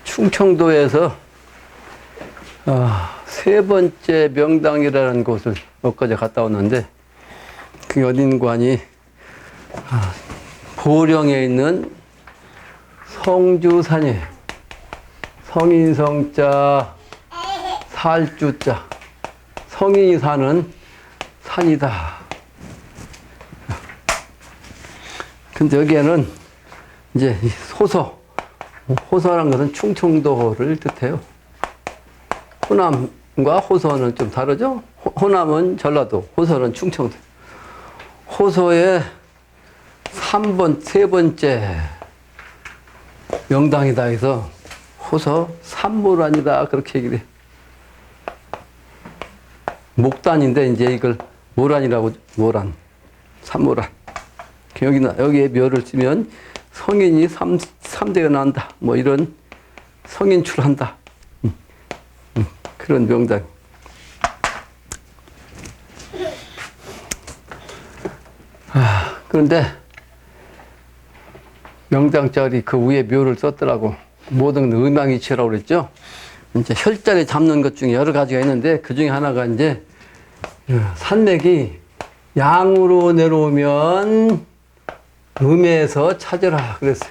충청도에서 세 번째 명당이라는 곳을 엊그제 갔다 왔는데, 그게 어딘가니 보령에 있는 성주산이에요. 성인성자 살주자, 성인이 사는 산이다. 근데 여기에는 이제 호서란 것은 충청도를 뜻해요. 호남과 호서는 좀 다르죠? 호남은 전라도, 호서는 충청도. 호서의 세 번째 명당이다 해서 호서 삼모란이다 그렇게 얘기를 해. 목단인데 이제 이걸 모란이라고, 모란, 삼모란. 여기에 묘를 쓰면 성인이 3대가 난다, 뭐 이런 성인출한다, 그런 명당. 그런데 명당짜리 그 위에 묘를 썼더라고. 모든 음양이치라고 그랬죠. 이제 혈자리 잡는 것 중에 여러 가지가 있는데, 그 중에 하나가 이제 산맥이 양으로 내려오면 음에서 찾으라 그랬어요.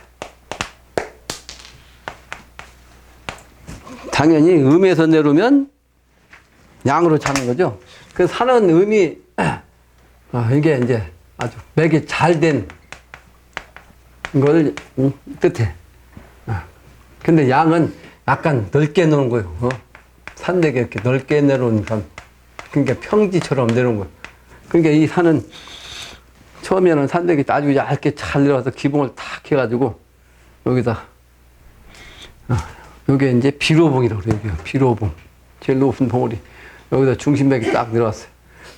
당연히 음에서 내려오면 양으로 찾는 거죠. 그 산은 음이 이게 이제 아주 맥이 잘 된 걸 뜻해. 근데 양은 약간 넓게 내려온 거예요. 산맥에 이렇게 넓게 내려온 산. 그러니까 평지처럼 내려온 거예요. 그러니까 이 산은 처음에는 산맥이 아주 얇게 잘 내려와서 기봉을 탁 해가지고 여기다 여기에 이제 비로봉이라고 그래요. 비로봉. 제일 높은 봉우리. 여기다 중심맥이 딱 내려왔어요.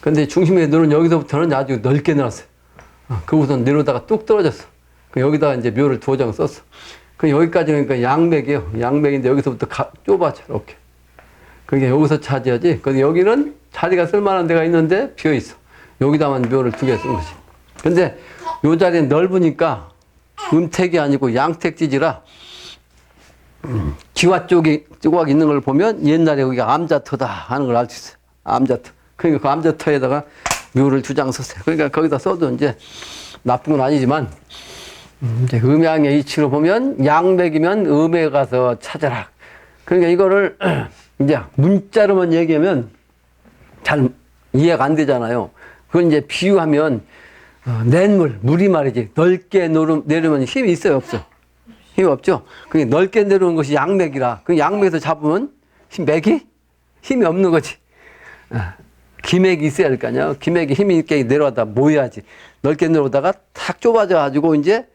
근데 중심맥이 내려온 여기서부터는 아주 넓게 내려왔어요. 그곳은 내려오다가 뚝 떨어졌어. 여기다가 이제 묘를 2장 썼어. 여기까지는 그러니까 양맥이에요. 양맥인데 여기서부터 좁아져, 이렇게. 그러니까 여기서 찾아야지. 근데 여기는 자리가 쓸만한 데가 있는데 비어있어. 여기다만 묘를 2개 쓴 거지. 근데 요 자리는 넓으니까 음택이 아니고 양택지지라, 기와 조각 있는 걸 보면 옛날에 여기가 암자터다 하는 걸 알 수 있어요. 암자터. 그러니까 그 암자터에다가 묘를 2장 썼어요. 그러니까 거기다 써도 이제 나쁜 건 아니지만, 이제 음양의 이치로 보면 양맥이면 음에 가서 찾아라. 그러니까 이거를 이제 문자로만 얘기하면 잘 이해가 안 되잖아요. 그건 이제 비유하면 물이 말이지. 넓게 내려면 힘이 있어요, 없어? 힘이 없죠? 그게 넓게 내려오는 것이 양맥이라. 그 양맥에서 잡으면 맥이 힘이 없는 거지. 기맥이 있어야 할 거 아니야. 기맥이 힘이 있게 내려와다 모여야지. 넓게 내려오다가 탁 좁아져가지고 이제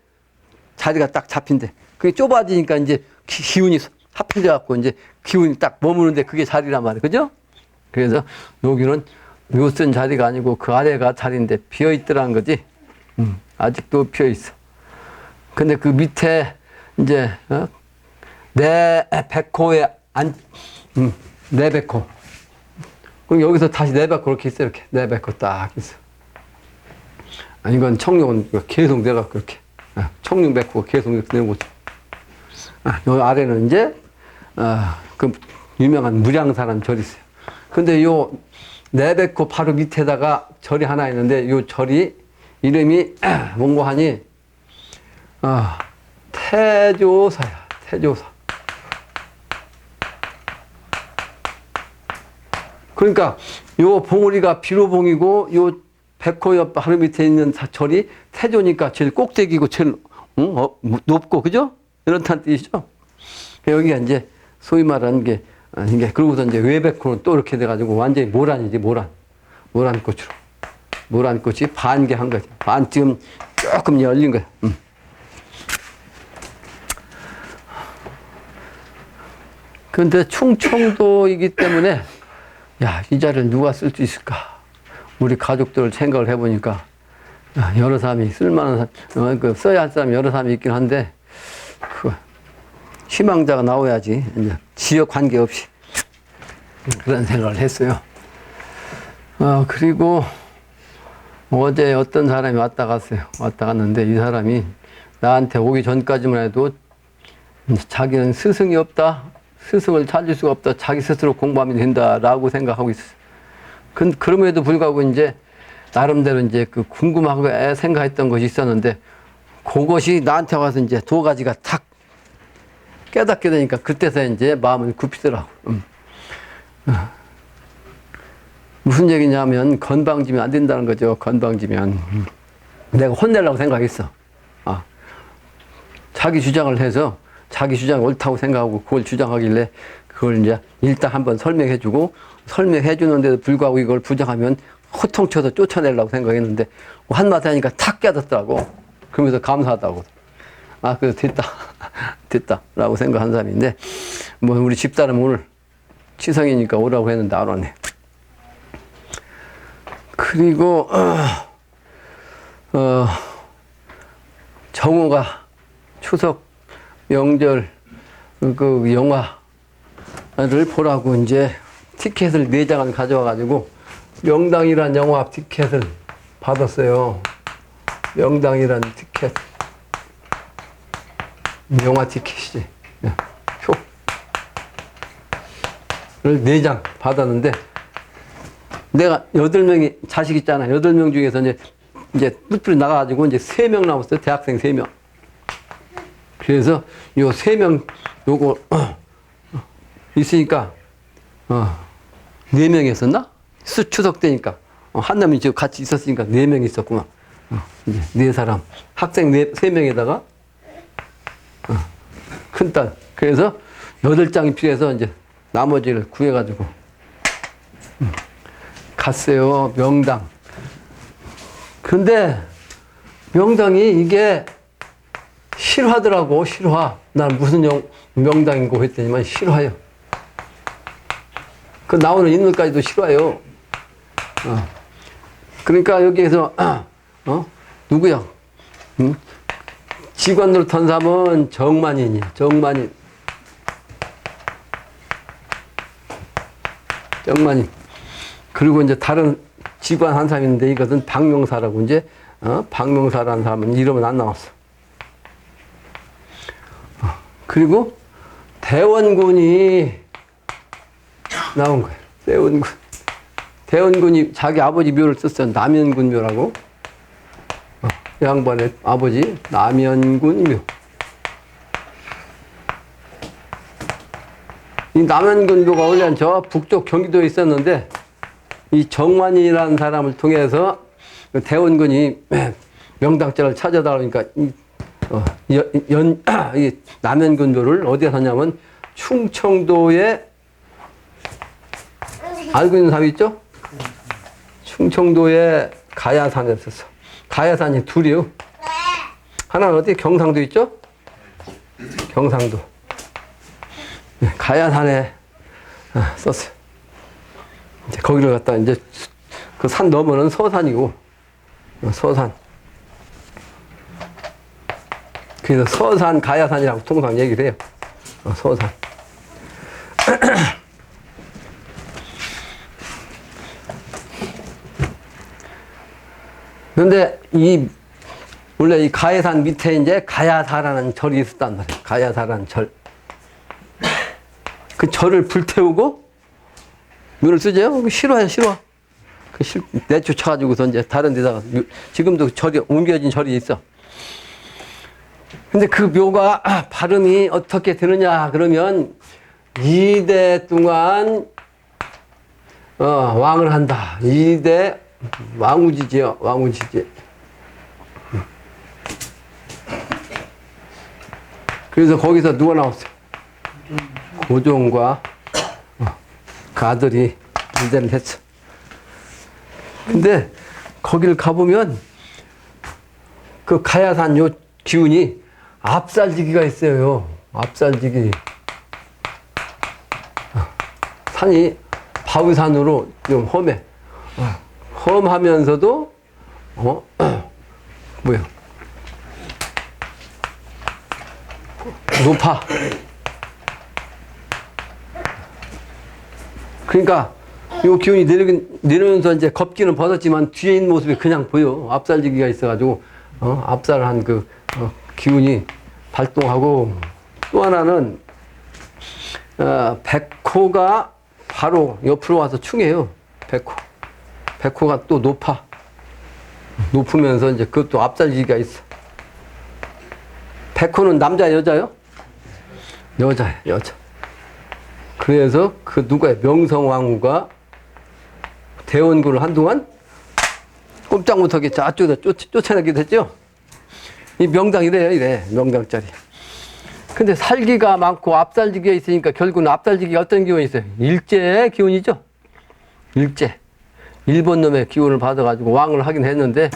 자리가 딱 잡힌대. 그게 좁아지니까 이제 기운이 합해져갖고 이제 기운이 딱 머무는데 그게 자리란 말이에요. 그죠? 그래서 여기는 묘 쓴 자리가 아니고 그 아래가 자리인데 비어있더라는 거지. 아직도 비어있어. 근데 그 밑에 이제, 내 백호에 내 백호. 그럼 여기서 다시 내 백호 이렇게 있어, 이렇게. 내 백호 딱 있어. 이건 청룡은 계속 내려갖고 이렇게. 청룡 백호가 계속 이렇게 내려오고. 요 아래는 이제, 그 유명한 무량사라는 절이 있어요. 근데 요 내백호 바로 밑에다가 절이 하나 있는데, 요 절이 이름이 뭔고 하니, 태조사야, 태조사. 그러니까 요 봉우리가 비로봉이고 요 백호 옆 바로 밑에 있는 절이 태조니까 제일 꼭대기고 제일 높고, 그죠? 이렇다는 뜻이죠. 여기가 이제 소위 말하는 게 이게, 그러고서 이제 외백호는 또 이렇게 돼가지고 완전히 모란이지, 모란. 모란꽃으로. 모란꽃이 반개한 거지. 반쯤 조금 열린 거야. 그런데 충청도이기 때문에, 야, 이 자리를 누가 쓸 수 있을까? 우리 가족들을 생각을 해보니까, 여러 사람이 쓸만한, 써야 할 사람이 여러 사람이 있긴 한데, 희망자가 나와야지. 이제 지역 관계없이. 그런 생각을 했어요. 그리고, 어제 어떤 사람이 왔다 갔어요. 왔다 갔는데 이 사람이 나한테 오기 전까지만 해도 자기는 스승이 없다. 스승을 찾을 수가 없다. 자기 스스로 공부하면 된다라고 생각하고 있어요. 그럼에도 불구하고 이제 나름대로 이제 그 궁금하고 생각했던 것이 있었는데 그것이 나한테 와서 이제 두 가지가 탁 깨닫게 되니까 그때서 이제 마음을 굽히더라고. 무슨 얘기냐면 건방지면 안 된다는 거죠. 건방지면. 내가 혼내려고 생각했어. 자기 주장을 해서 자기 주장이 옳다고 생각하고 그걸 주장하길래 그걸 이제 일단 한번 설명해주고 설명해 주는데도 불구하고 이걸 부정하면 호통쳐서 쫓아내려고 생각했는데 한마디 하니까 탁 깨닫더라고. 그러면서 감사하다고. 그래서 됐다 라고 생각한 사람인데 뭐 우리 집사람 오늘 치성이니까 오라고 했는데 안 오네. 그리고 정우가 추석 명절 그 영화를 보라고 이제 티켓을 4장을 가져와가지고 명당이란 영화 티켓을 받았어요. 명당이란 티켓. 영화 티켓이지. 표를 4장 받았는데 내가 8명이 자식 있잖아. 8명 중에서 이제 뿔뿔이 나가가지고 이제 3명 남았어요. 대학생 3명. 그래서 요 3명 요거 있으니까 4명 있었나? 추석 때니까 한 놈이 지금 같이 있었으니까 4명 있었구만. 이제 4사람 학생 3명에다가 큰딸. 그래서 8장이 필요해서 이제 나머지를 구해가지고 갔어요. 명당. 근데 명당이 이게 실화더라고. 실화. 난 무슨 명당이고 했더니만 실화요. 그 나오는 인물까지도 실화요. 그러니까 여기에서 누구야? 직원으로 턴 사람은 정만인이야. 정만인. 그리고 이제 다른 직원 한 사람이 있는데 이것은 박명사라고 이제 박명사라는 사람은 이름은 안 나왔어. 그리고 대원군이 나온 거예요. 대원군. 대원군이 자기 아버지 묘를 썼어요. 남연군 묘라고. 양반의 아버지 남연군 묘. 이 남연군 묘가 원래는 저 북쪽 경기도에 있었는데 이 정만이라는 사람을 통해서 대원군이 명당자를 찾아다니까 이 남연군 묘를 어디에 샀냐면 충청도에 알고 있는 사람 있죠? 충청도에 가야산에 썼어. 가야산이 둘이요. 하나는 어디? 경상도 있죠? 경상도. 가야산에 썼어요. 이제 거기를 갔다 이제 그 산 너머는 서산이고, 서산. 그래서 서산, 가야산이라고 통상 얘기를 해요. 서산. 그런데 원래 이 가야산 밑에 이제 가야사라는 절이 있었단 말이에요. 가야사라는 절. 그 절을 불태우고 묘를 쓰죠. 실화야, 실화. 내쫓아가지고서 이제 다른 데다가 지금도 절이 옮겨진 절이 있어. 근데 그 묘가 발음이 어떻게 되느냐 그러면 2대 동안 왕을 한다. 2대 왕우지지요. 왕우지지. 그래서 거기서 누가 나왔어요? 고종과 그 아들이 인재를 했어. 근데 거기를 가보면 그 가야산 요 기운이 압살지기가 있어요. 압살지기. 산이 바위산으로 좀 험해. 험하면서도 뭐야? 높아. 그러니까 요 기운이 내려면서 이제 겁기는 벗었지만 뒤에 있는 모습이 그냥 보여. 압살지기가 있어가지고, 압살한 기운이 발동하고, 또 하나는, 백호가 바로 옆으로 와서 충해요. 백호. 백호가 또 높아. 높으면서 이제 그것도 압살지기가 있어. 백호는 남자, 여자요? 여자야, 여자. 그래서 그 누가의 명성왕후가 대원군을 한동안 꼼짝 못하게 저쪽에다 쫓아내기도 했죠. 이 명당 이래, 명당짜리. 근데 살기가 많고 압살지기가 있으니까 결국은 압살지기가 어떤 기운이 있어요? 일제의 기운이죠. 일제. 일본 놈의 기운을 받아가지고 왕을 하긴 했는데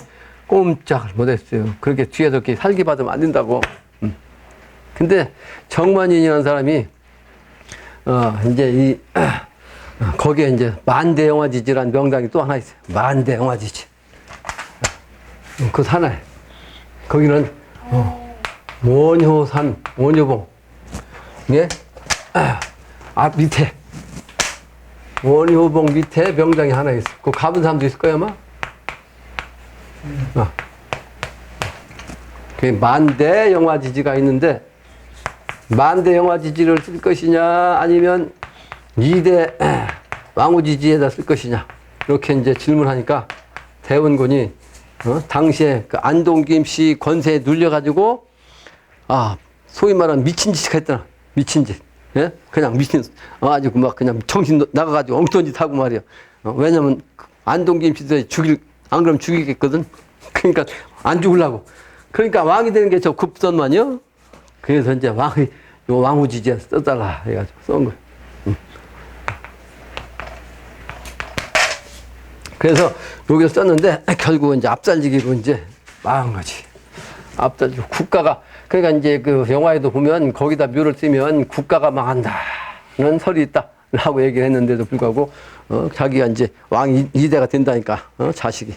꼼짝을 못했어요. 그렇게 뒤에서 이렇게 살기 받으면 안 된다고. 근데 정만인이라는 사람이 이제 거기에 이제 만대영화지지라는 명당이 또 하나 있어요. 만대영화지지. 그것 하나에. 거기는 원효산, 원효봉. 예? 앞 밑에. 원효봉 밑에 명당이 하나 있어. 그거 가본 사람도 있을 거야, 아마? 그 만대영화지지가 있는데, 만대영화지지를 쓸 것이냐, 아니면 2대 왕후지지에다 쓸 것이냐. 이렇게 이제 질문하니까 대원군이 당시에 그 안동김 씨 권세에 눌려가지고, 소위 말하는 미친 짓을 했더라. 미친 짓. 예? 그냥 미친, 아주 막 그냥 정신 나가가지고 엉뚱한 짓 하고 말이야. 왜냐면 안동김 씨도 안 그러면 죽이겠거든. 그러니까 안 죽으려고. 그러니까 왕이 되는 게 저 급선만이요. 그래서 이제 왕후지지에 써달라 해가지고 써온 거예요. 그래서 여기서 썼는데 결국은 이제 압살지기로 이제 망한 거지. 압살지기. 국가가, 그러니까 이제 그 영화에도 보면 거기다 묘를 쓰면 국가가 망한다는 설이 있다라고 얘기를 했는데도 불구하고, 자기가 이제 왕 2대가 된다니까, 자식이.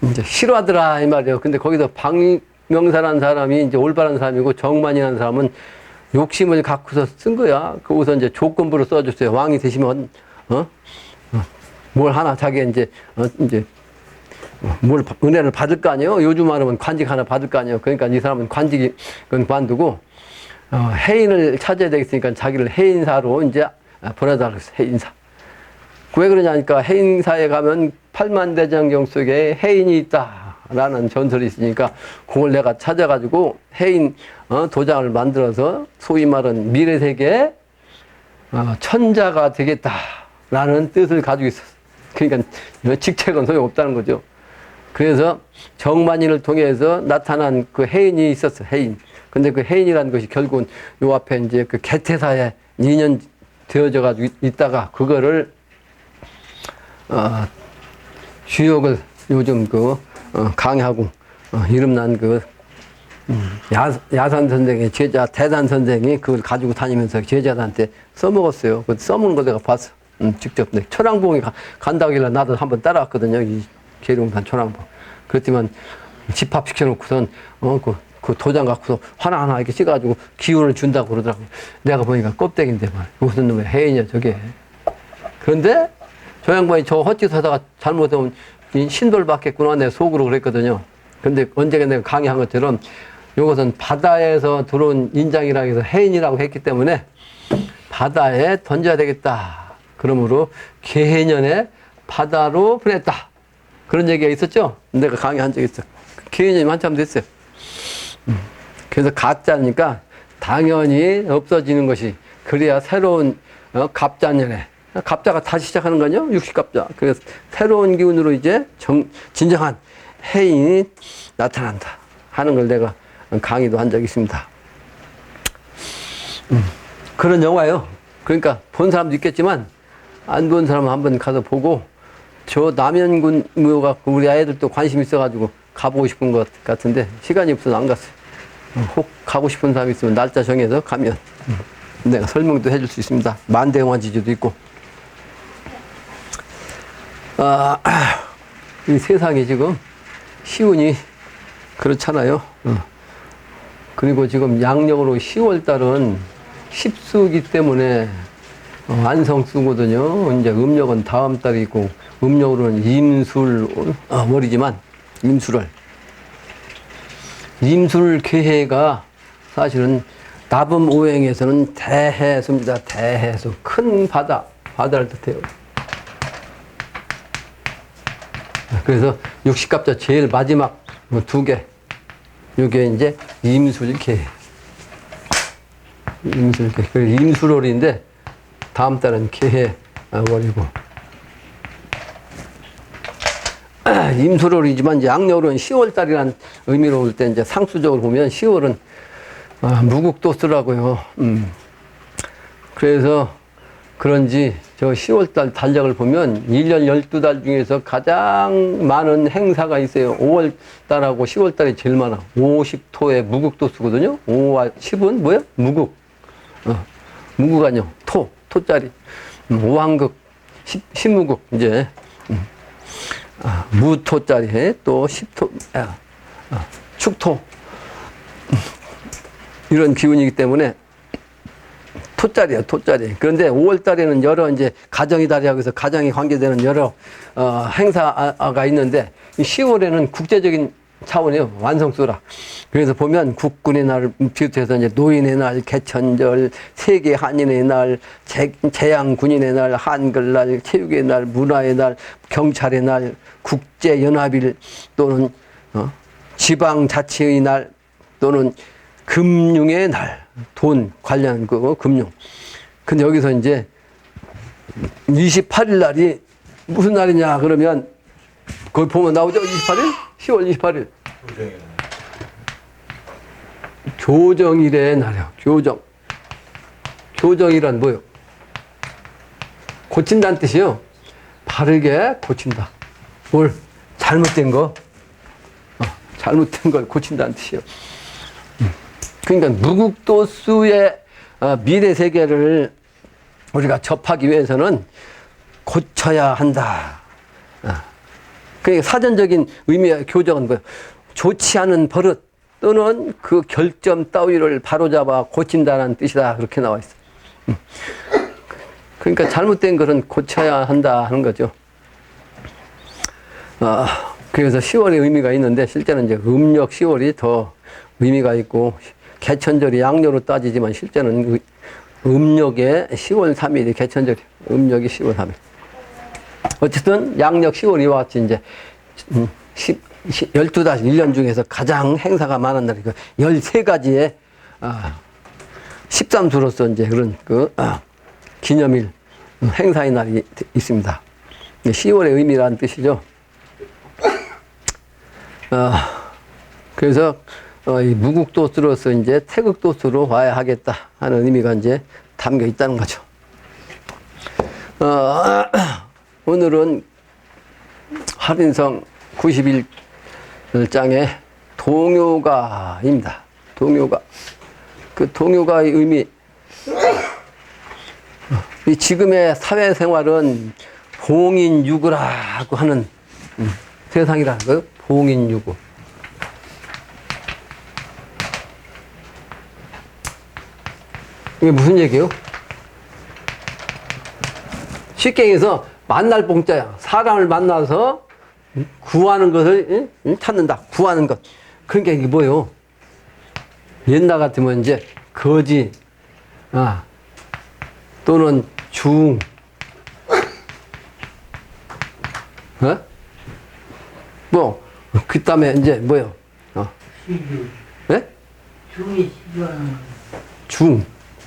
이제 싫어하더라, 이 말이에요. 근데 거기서 박명사라는 사람이 이제 올바른 사람이고 정만이라는 사람은 욕심을 갖고서 쓴 거야. 거기서 이제 조건부로 써줬어요. 왕이 되시면, 뭘 하나 자기가 이제 뭘 은혜를 받을 거 아니에요. 요즘 말하면 관직 하나 받을 거 아니에요. 그러니까 이 사람은 관직이 관두고 해인을 찾아야 되겠으니까 자기를 해인사로 이제 보내달라고 했어요. 해인사. 왜 그러냐니까 해인사에 가면 8만 대장경 속에 해인이 있다라는 전설이 있으니까 그걸 내가 찾아가지고 해인 도장을 만들어서 소위 말하는 미래 세계에 천자가 되겠다라는 뜻을 가지고 있었어요. 그러니까 직책은 소용없다는 거죠. 그래서 정만인을 통해서 나타난 그 해인이 있었어, 해인. 근데 그 해인이라는 것이 결국은 요 앞에 이제 그 개태사에 2년 되어져 가지고 있다가 그거를, 주역을 요즘 강의하고, 이름난 야산 선생의 제자, 대단 선생이 그걸 가지고 다니면서 제자들한테 써먹었어요. 그 써먹는 거 내가 봤어. 직접. 천왕봉에 간다길래 나도 한번 따라왔거든요. 이 계룡산 천왕봉. 그렇지만 집합시켜놓고선, 그 도장 갖고서 하나하나 이렇게 찍어가지고 기운을 준다고 그러더라고. 내가 보니까 껍데기인데 말. 무슨 놈의 해인이야, 저게. 그런데 저 양반이 저 헛짓 하다가 잘못하면 신돌 받겠구나. 내 속으로 그랬거든요. 근데 언제가 내가 강의한 것처럼 이것은 바다에서 들어온 인장이라고 해서 해인이라고 했기 때문에 바다에 던져야 되겠다. 그러므로 개해년에 바다로 보냈다. 그런 얘기가 있었죠? 내가 강의한 적이 있어. 개해년이 한참 됐어요. 그래서 가짜니까 당연히 없어지는 것이, 그래야 새로운 갑자년에, 갑자가 다시 시작하는 거죠? 육식갑자. 그래서 새로운 기운으로 이제 진정한 해인이 나타난다 하는 걸 내가 강의도 한 적이 있습니다. 그런 영화예요. 그러니까 본 사람도 있겠지만 안 본 사람은 한번 가서 보고, 저 남연군 묘가 우리 아이들도 관심 있어가지고 가보고 싶은 것 같은데 시간이 없어서 안 갔어요. 혹 가고 싶은 사람이 있으면 날짜 정해서 가면 내가 설명도 해줄 수 있습니다. 만대영화지지도 있고. 이 세상이 지금 시운이 그렇잖아요. 그리고 지금 양력으로 10월 달은 십수기 때문에 완성수거든요. 이제 음력은 다음 달이고, 음력으로는 임술월이지만, 임술개해가 사실은 나범오행에서는 대해수입니다. 대해수. 큰 바다를 뜻해요. 그래서 육식갑자 제일 마지막 두 개. 요게 이제 임술개해. 임술월인데, 다음 달은 개해월이고. 임술월이지만 이제 양력으로는 10월달이라는 의미로 올 때 이제 상수적으로 보면 10월은 무국도수라고요. 그래서 그런지 저 10월달 달력을 보면 1년 12달 중에서 가장 많은 행사가 있어요. 5월달하고 10월달이 제일 많아. 50토의 무국도수거든요. 5와 10은 뭐야? 무국. 무국 아니요. 토짜리. 오한극, 십무국, 이제. 무토짜리, 또 십토, 축토. 이런 기운이기 때문에 토짜리야, 토짜리. 그런데 5월 달에는 여러 이제 가정의 달이라고 해서 가정에 관계되는 여러 행사가 있는데 10월에는 국제적인 차원이에요. 완성수라. 그래서 보면 국군의 날 비롯해서 이제 노인의 날, 개천절, 세계 한인의 날, 재향군인의 날, 한글날, 체육의 날, 문화의 날, 경찰의 날, 국제연합일 또는 지방자치의 날 또는 금융의 날, 돈 관련 그 금융. 근데 여기서 이제 28일 날이 무슨 날이냐 그러면 거기 보면 나오죠? 28일? 10월 28일. 교정일의 날이요. 교정. 교정이란 뭐요? 고친다는 뜻이요. 바르게 고친다. 뭘? 잘못된 거. 잘못된 걸 고친다는 뜻이요. 그러니까 무국도수의 미래 세계를 우리가 접하기 위해서는 고쳐야 한다. 그러니까 사전적인 의미의 교정은 뭐예요? 좋지 않은 버릇 또는 그 결점 따위를 바로잡아 고친다는 뜻이다. 그렇게 나와 있어요. 그러니까 잘못된 것은 고쳐야 한다 하는 거죠. 그래서 10월의 의미가 있는데 실제는 이제 음력 10월이 더 의미가 있고 개천절이 양력으로 따지지만 실제는 음력의 10월 3일이 개천절이에요. 음력이 10월 3일. 어쨌든 양력 10월 이와 같이 이제 12달 1년 중에서 가장 행사가 많은 날이고 13가지의 13수로서 이제 그런 기념일 행사의 날이 있습니다. 10월의 의미라는 뜻이죠. 그래서 이 무국도수로서 이제 태극도수로 와야 하겠다 하는 의미가 이제 담겨 있다는 거죠. 오늘은 할인성 91장의 동요가입니다. 동요가. 그 동요가의 의미. 이 지금의 사회생활은 봉인유구라고 하는 세상이라는 거예요. 봉인유구. 이게 무슨 얘기예요? 쉽게 얘기해서 만날 봉자야. 사람을 만나서 구하는 것을 찾는다. 구하는 것. 그러니까 이게 뭐예요? 옛날 같으면 이제 거지, 또는 중, 그 다음에 이제 뭐예요? 네? 중이 시주하는 중.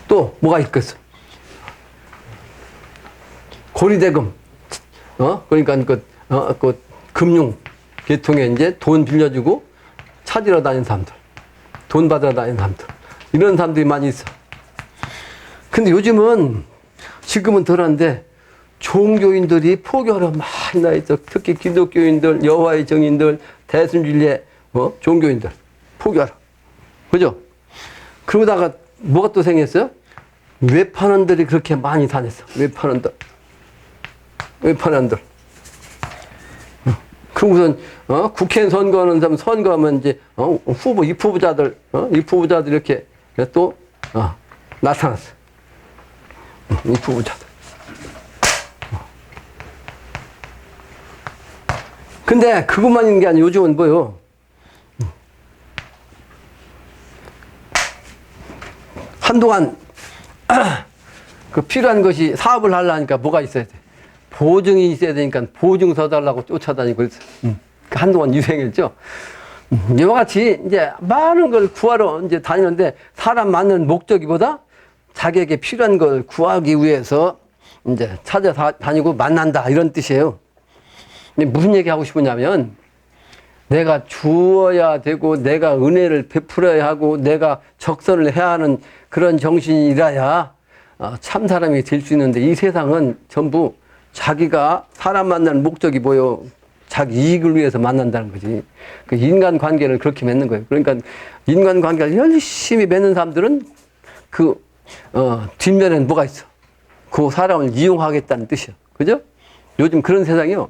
또 뭐가 있겠어? 고리대금. 그러니까 그 금융 계통에 이제 돈 빌려주고 찾으러 다니는 사람들. 돈 받으러 다니는 사람들. 이런 사람들이 많이 있어. 근데 요즘은 지금은 덜한데 종교인들이 포교하러 많이 나 있어. 특히 기독교인들, 여호와의 증인들, 대순진리의 종교인들 포교하러. 그죠? 그러다가 뭐가 또 생겼어요? 외판원들이 그렇게 많이 다녔어. 외판원들. 그러고선 국회 선거하는 사람 선거하면 이제 입후보자들 이렇게 또 나타났어. 입후보자들. 근데 그것만 있는 게 아니라 요즘은 뭐요? 한동안 그 필요한 것이 사업을 하려니까 뭐가 있어야 돼? 보증이 있어야 되니까 보증서 달라고 쫓아다니고 있어. 한동안 유행했죠. 이와 같이 이제 많은 걸 구하러 이제 다니는데 사람 만나는 목적이보다 자기에게 필요한 걸 구하기 위해서 이제 찾아다니고 만난다 이런 뜻이에요. 근데 무슨 얘기 하고 싶으냐면 내가 주어야 되고 내가 은혜를 베풀어야 하고 내가 적선을 해야 하는 그런 정신이라야 참 사람이 될 수 있는데 이 세상은 전부 자기가 사람 만나는 목적이 뭐요? 자기 이익을 위해서 만난다는 거지. 그 인간 관계를 그렇게 맺는 거예요. 그러니까 인간 관계를 열심히 맺는 사람들은 뒷면에는 뭐가 있어? 그 사람을 이용하겠다는 뜻이야. 그죠? 요즘 그런 세상이요.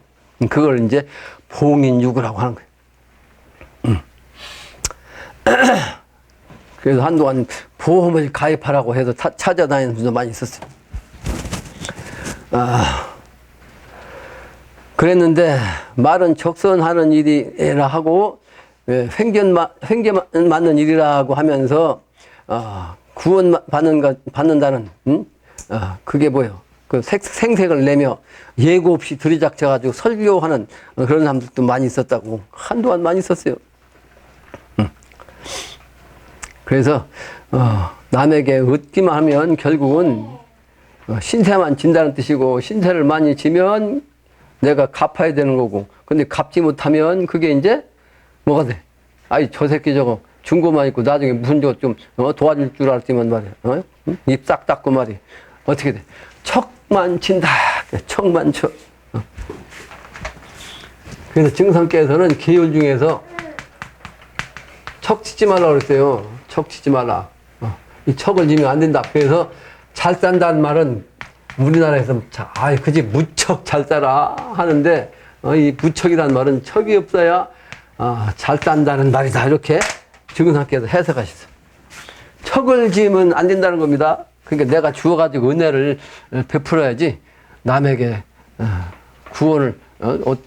그걸 이제 봉인유구라고 하는 거예요. 그래서 한동안 보험을 가입하라고 해서 찾아다니는 분도 많이 있었어요. 그랬는데 말은 적선하는 일이라 하고 횡견 맞는 일이라고 하면서 구원 받는다는 그게 뭐예요? 그 생색을 내며 예고 없이 들이닥쳐가지고 설교하는 그런 사람들도 많이 있었다고 한동안 많이 있었어요. 그래서 남에게 얻기만 하면 결국은 신세만 진다는 뜻이고 신세를 많이 지면 내가 갚아야 되는 거고 근데 갚지 못하면 그게 이제 뭐가 돼? 아이 저 새끼 저거 중고만 있고 나중에 무슨 저 좀 도와줄 줄 알았지만 말이야. 입 싹 닦고 말이야. 어떻게 돼? 척만 친다. 척만 쳐. 그래서 증성께서는 계율 중에서 척 치지 말라고 그랬어요. 척 치지 말라. 이 척을 지면 안 된다. 그래서 잘 산다는 말은 우리나라에서 그지 무척 잘 살아 하는데 이 무척이라는 말은 척이 없어야 잘 산다는 말이다. 이렇게 증상께서 해석하셨어요. 척을 지으면 안 된다는 겁니다. 그러니까 내가 주어가지고 은혜를 베풀어야지 남에게 구원을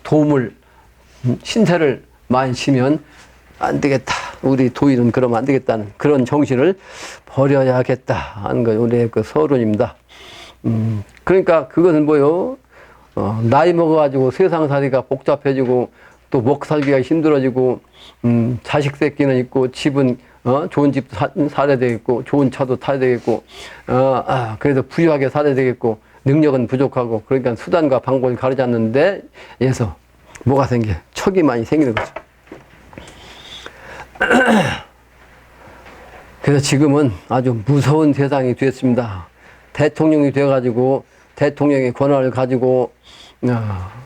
도움을 신세를 많이 지면 안 되겠다. 우리 도인은 그러면 안 되겠다는 그런 정신을 버려야겠다 하는 거 우리의 그 서론입니다. 그러니까 그것은 뭐요? 나이 먹어가지고 세상살이가 복잡해지고 또 먹살기가 힘들어지고 자식 새끼는 있고 집은 좋은 집도 살아야 되겠고 좋은 차도 타야 되겠고 그래도 부유하게 살아야 되겠고 능력은 부족하고 그러니까 수단과 방법을 가르지 않는 데에서 뭐가 생겨? 척이 많이 생기는 거죠. 그래서 지금은 아주 무서운 세상이 되었습니다. 대통령이 되어가지고 대통령의 권한을 가지고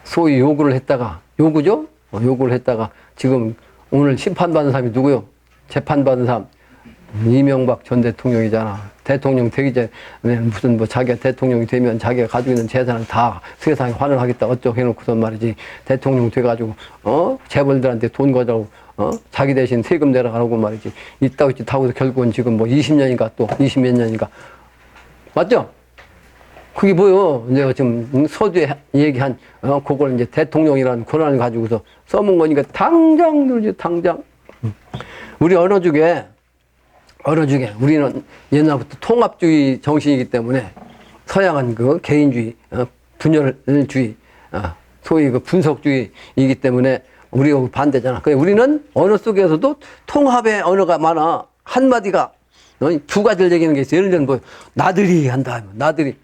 소위 요구를 했다가 요구죠? 요구를 했다가 지금 오늘 심판받은 사람이 누구요? 재판받은 사람 이명박 전 대통령이잖아. 대통령 되기 전에 무슨 뭐 자기가 대통령이 되면 자기가 가지고 있는 재산을 다 세상에 환원하겠다 어쩌고 해놓고선 말이지 대통령 돼가지고 재벌들한테 돈 거자고 자기 대신 세금 내라고 말이지 이따위 짓 하고서 결국은 지금 뭐 20년인가 또 20몇 년인가 맞죠? 그게 뭐요? 내가 지금 서두에 얘기한 그걸 이제 대통령이라는 권한을 가지고서 써먹은 거니까 당장 누르지 당장. 우리 언어중에 우리는 옛날부터 통합주의 정신이기 때문에 서양은 그 개인주의, 분열주의, 소위 그 분석주의이기 때문에 우리하고 반대잖아. 그래 우리는 언어 속에서도 통합의 언어가 많아. 한마디가 두 가지를 얘기하는 게 있어. 예를 들면 뭐 나들이 한다 하면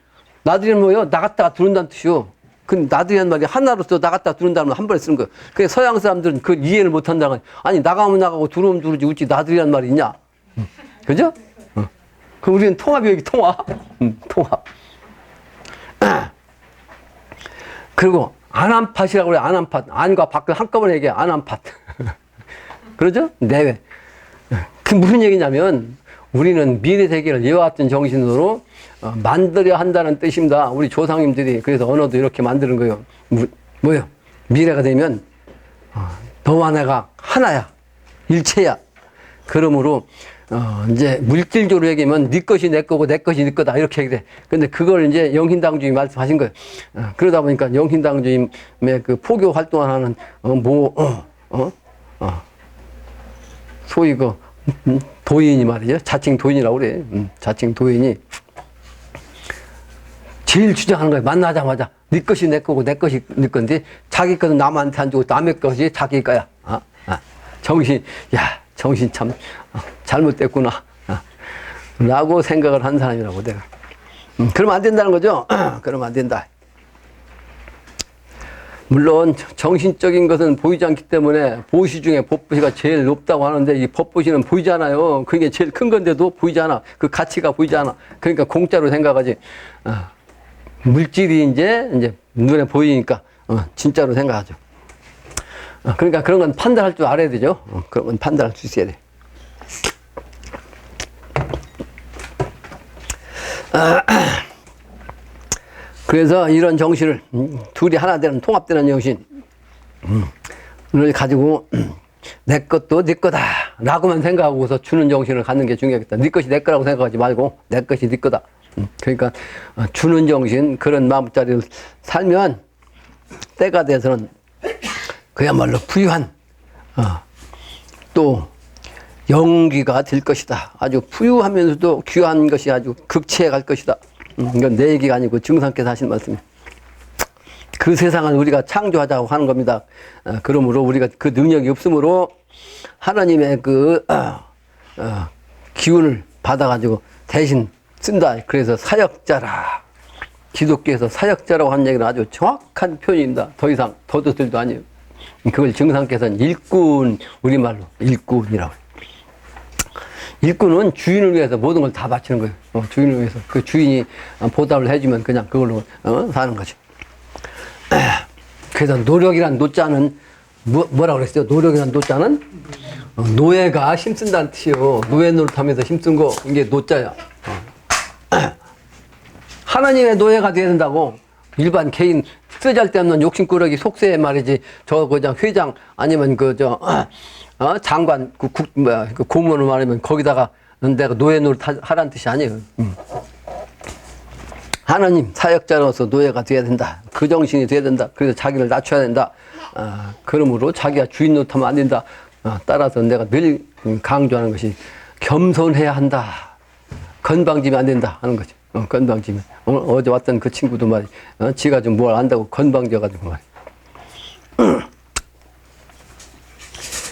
나들이는 뭐요? 나갔다가 들어온다는 뜻이요. 그 나들이란 말이 하나로서 나갔다가 들어온다는 말 한 번에 쓰는 거예요. 그래 서양 사람들은 그 이해를 못 한다고. 아니 나가면 나가고 들어오면 들어오지 어찌 나들이란 말이 있냐? 그죠? 그럼 우리는 통합이 여기 통합. 통합. 그리고 안한팟이라고 그래. 안한팟. 안과 밖을 한꺼번에 얘기해. 안한팟. 그러죠? 내외. 그 무슨 얘기냐면 우리는 미래 세계를 이와 같은 정신으로 만들어야 한다는 뜻입니다. 우리 조상님들이 그래서 언어도 이렇게 만드는 거예요. 뭐예요? 미래가 되면 너와 내가 하나야. 일체야. 그러므로 이제 물질적으로 얘기하면 네 것이 내 거고 내 것이 네 거다 이렇게 얘기돼. 근데 그걸 이제 영신당주의 말씀하신 거예요. 그러다 보니까 영신당주의의 그 포교 활동하는 소위 그 도인이 말이죠. 자칭 도인이라고 그래. 자칭 도인이 제일 주장하는 거예요. 만나자마자 네 것이 내 거고 내 것이 네 건데 자기 것은 남한테 안 주고 남의 것이 자기 거야. 정신 참 잘못됐구나 라고 생각을 한 사람이라고 내가. 그러면 안 된다는 거죠. 그러면 안 된다. 물론 정신적인 것은 보이지 않기 때문에 보시 중에 법보시가 제일 높다고 하는데 이 법보시는 보이잖아요. 그게 제일 큰 건데도 보이지 않아. 그 가치가 보이지 않아. 그러니까 공짜로 생각하지. 물질이 이제 눈에 보이니까 진짜로 생각하죠. 그러니까 그런 건 판단할 줄 알아야 되죠. 그런 건 판단할 수 있어야 돼. 그래서 이런 정신을 둘이 하나 되는 통합되는 정신을 가지고 내 것도 네 거다 라고만 생각하고서 주는 정신을 갖는 게 중요하겠다. 네 것이 내 거라고 생각하지 말고 내 것이 네 거다. 그러니까 주는 정신, 그런 마음자리를 살면 때가 돼서는 그야말로 부유한 또 영귀가 될 것이다. 아주 부유하면서도 귀한 것이 아주 극치에 갈 것이다. 이건 내 얘기가 아니고 증상께서 하신 말씀이에요. 그 세상을 우리가 창조하자고 하는 겁니다. 그러므로 우리가 그 능력이 없으므로 하나님의 그 기운을 받아가지고 대신 쓴다. 그래서 사역자라. 기독교에서 사역자라고 하는 얘기는 아주 정확한 표현입니다. 더 이상 더도들도 아니에요. 그걸 증상께서는 일꾼, 우리말로 일꾼이라고 해요. 일꾼은 주인을 위해서 모든 걸 다 바치는 거예요. 주인을 위해서. 그 주인이 보답을 해주면 그냥 그걸로 사는 거죠. 그래서 노력이란 노자는 뭐라고 그랬어요? 노력이란 노자는 노예가 힘쓴다는 뜻이요. 노예 노릇하면서 힘쓴 거, 이게 노자야. 하나님의 노예가 돼야 된다고. 일반 개인 쓰잘데없는 욕심꾸러기 속세에 말이지. 그냥 회장 아니면 장관 그 고문을 말하면 거기다가 내가 노예 노릇 하라는 뜻이 아니에요. 하나님 사역자로서 노예가 돼야 된다. 그 정신이 돼야 된다. 그래서 자기를 낮춰야 된다. 그러므로 자기가 주인 노릇하면 안 된다. 따라서 내가 늘 강조하는 것이 겸손해야 한다. 건방지면 안 된다 하는 거죠. 건방지면. 오늘 어제 왔던 그 친구도 말이 지가 좀 뭘 안다고 건방져가지고 말이야.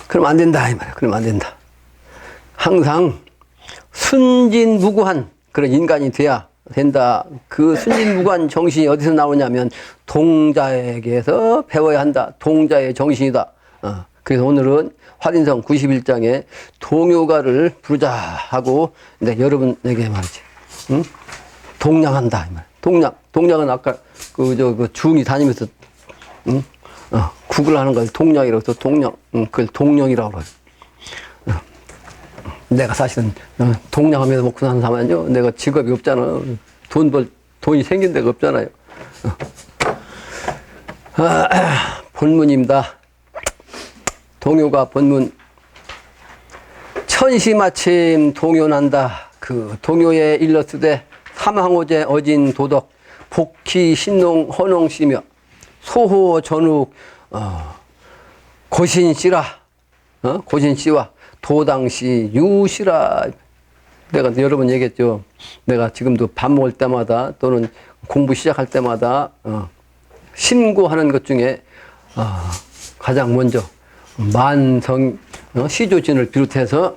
그럼 안 된다 이 말이야. 그럼 안 된다. 항상 순진무구한 그런 인간이 돼야 된다. 그 순진무구한 정신이 어디서 나오냐면 동자에게서 배워야 한다. 동자의 정신이다. 그래서 오늘은 활인성 91장에 동요가를 부르자 하고 이제 여러분에게 말이지. 동냥한다 이 말. 동냥은 아까 그 중이 다니면서 구글하는 걸 동냥이라고 해서 동냥, 그걸 동령이라고 그래요. 내가 사실은 동냥하면서 먹고 사는 사람은요, 내가 직업이 없잖아. 돈이 생긴 데가 없잖아요. 본문입니다. 동요가 본문. 천시마침 동요난다. 그 동요에 일렀으되 삼항오제 어진 도덕 복희 신농 헌홍씨며 소호 전욱 고신씨라 고신씨와 도당씨 유씨라. 내가 여러 번 얘기했죠. 내가 지금도 밥 먹을 때마다 또는 공부 시작할 때마다 신고하는 것 중에 가장 먼저 만성 시조진을 비롯해서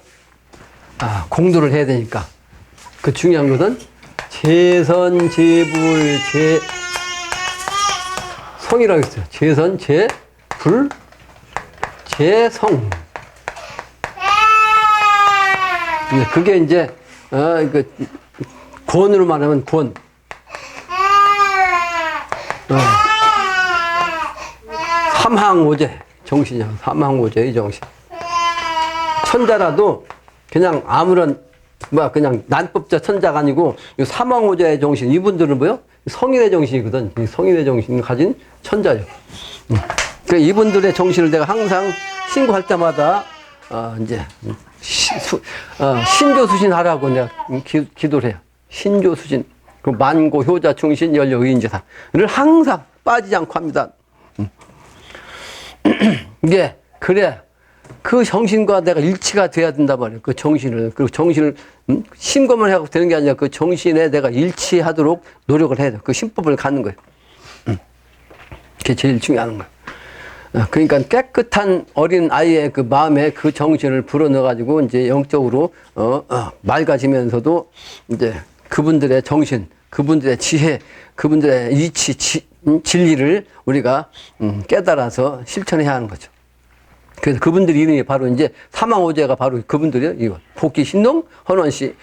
공도를 해야 되니까 그 중요한 것은 제선 제불 제성이라고 했어요. 제선 제불 제성. 그게 이제 권으로 말하면 권. 삼항오제 정신이야. 삼항오제의 정신. 천자라도 그냥 아무런 그냥 난법자 천자가 아니고 삼항오제의 정신. 이분들은 뭐요? 성인의 정신이거든. 성인의 정신을 가진 천자예요. 그러니까 이분들의 정신을 내가 항상 신고할 때마다 이제 신조수진 하라고 내가 기도를 해요. 신조수진. 그 만고, 효자, 충신, 연료, 의인제사를 항상 빠지지 않고 합니다. 이게, 그래. 그 정신과 내가 일치가 돼야 된단 말이에요. 그 정신을 심고만 해갖고 되는 게 아니라 그 정신에 내가 일치하도록 노력을 해야 돼. 그 신법을 갖는 거예요. 그게 제일 중요한 거예요. 그러니까 깨끗한 어린 아이의 그 마음에 그 정신을 불어넣어가지고 이제 영적으로, 맑아지면서도 이제 그분들의 정신, 그분들의 지혜, 그분들의 이치, 진리를 우리가 깨달아서 실천해야 하는 거죠. 그래서 그분들 이름이 바로 이제 사망오제가 바로 그분들이에요. 이거 복기 신동, 헌원씨,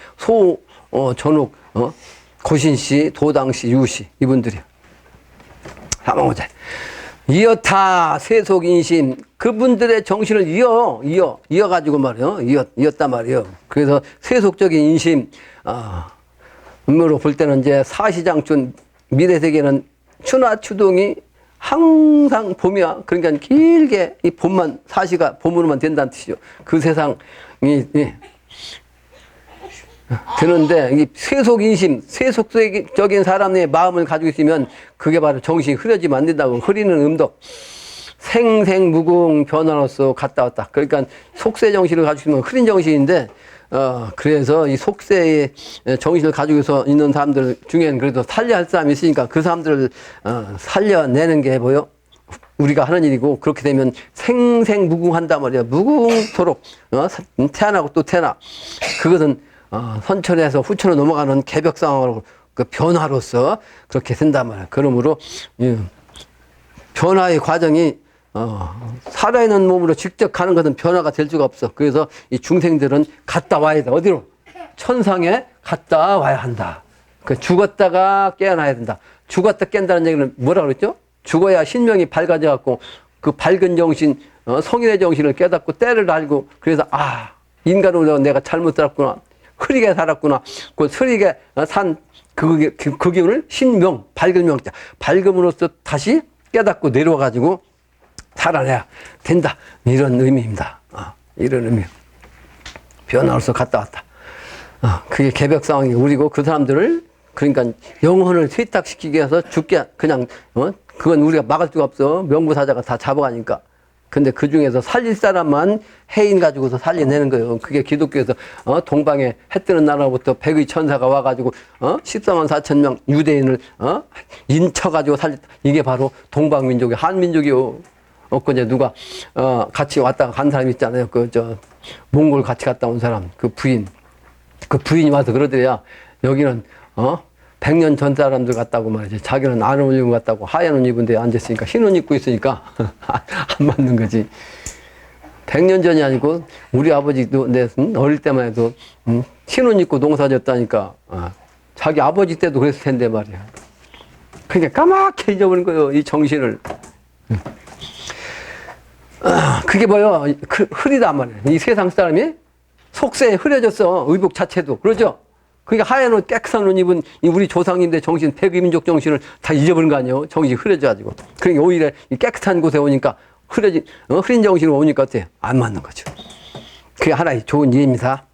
전옥, 고신씨, 도당씨, 유씨 이분들이요. 사망오제. 이어타 세속인심 그분들의 정신을 이어가지고 말이요. 이었단 말이에요. 그래서 세속적인 인심, 음으로 볼 때는 이제 사시장춘 미래세계는 추나추동이 항상 봄이야. 그러니까 길게 이 봄만, 사시가 봄으로만 된다는 뜻이죠. 그 세상이, 되는데, 이 세속인심, 세속적인 사람의 마음을 가지고 있으면 그게 바로 정신이 흐려지면 안 된다고. 흐리는 음덕. 생생무궁 변화로서 갔다 왔다. 그러니까 속세 정신을 가지고 있으면 흐린 정신인데, 그래서 이 속세의 정신을 가지고 있는 사람들 중에는 그래도 살려야 할 사람이 있으니까 그 사람들을 살려내는 게 뭐요? 우리가 하는 일이고, 그렇게 되면 생생무궁한단 말이야. 무궁토록 태어나고 또 태어나. 그것은 선천에서 후천으로 넘어가는 개벽 상황으로 그 변화로서 그렇게 된단 말이야. 그러므로 변화의 과정이 살아있는 몸으로 직접 가는 것은 변화가 될 수가 없어. 그래서 이 중생들은 갔다 와야 돼. 어디로? 천상에 갔다 와야 한다. 그 죽었다가 깨어나야 된다. 죽었다 깬다는 얘기는 뭐라 그랬죠? 죽어야 신명이 밝아져갖고 그 밝은 정신, 성인의 정신을 깨닫고 때를 알고 그래서 인간으로 내가 잘못 살았구나. 흐리게 살았구나. 그 흐리게 산 그 기운을 신명, 밝은 명자. 밝음으로써 다시 깨닫고 내려와가지고 살아내야 된다. 이런 의미입니다. 이런 의미. 변화로서 갔다 왔다. 그게 개벽 상황이 우리고 그 사람들을 그러니까 영혼을 퇴탁시키기 위해서 죽게 그냥 그건 우리가 막을 수가 없어. 명부사자가 다 잡아가니까. 근데 그 중에서 살릴 사람만 해인 가지고서 살려내는 거예요. 그게 기독교에서 동방에 해 뜨는 나라로부터 백의 천사가 와가지고 14만 4천 명 유대인을 인쳐가지고 살렸다. 이게 바로 동방민족이 한민족이요. 엊그제 누가 같이 왔다가 간 사람 있잖아요. 몽골 같이 갔다 온 사람 그 부인이 와서 그러더래요. 여기는 100년 전 사람들 같다고 말이지. 자기는 안 어울리는 것 같다고 하얀 옷 입은 데 앉았으니까 흰 옷 입고 있으니까 안 맞는 거지. 100년 전이 아니고 우리 아버지도 내 어릴 때만 해도 흰 옷 입고 농사 졌다니까 자기 아버지 때도 그랬을 텐데 말이야. 그러니까 까맣게 잊어버린 거예요. 이 정신을. 그게 뭐요? 흐리단 말이에요. 이 세상 사람이 속세에 흐려졌어. 의복 자체도. 그러죠? 그러니까 하얀 옷 깨끗한 옷 입은 우리 조상님들 정신, 백의민족 정신을 다 잊어버린 거 아니에요? 정신이 흐려져가지고. 그러니까 오히려 이 깨끗한 곳에 오니까 흐린 정신으로 오니까 어때요? 안 맞는 거죠. 그게 하나의 좋은 예입니다.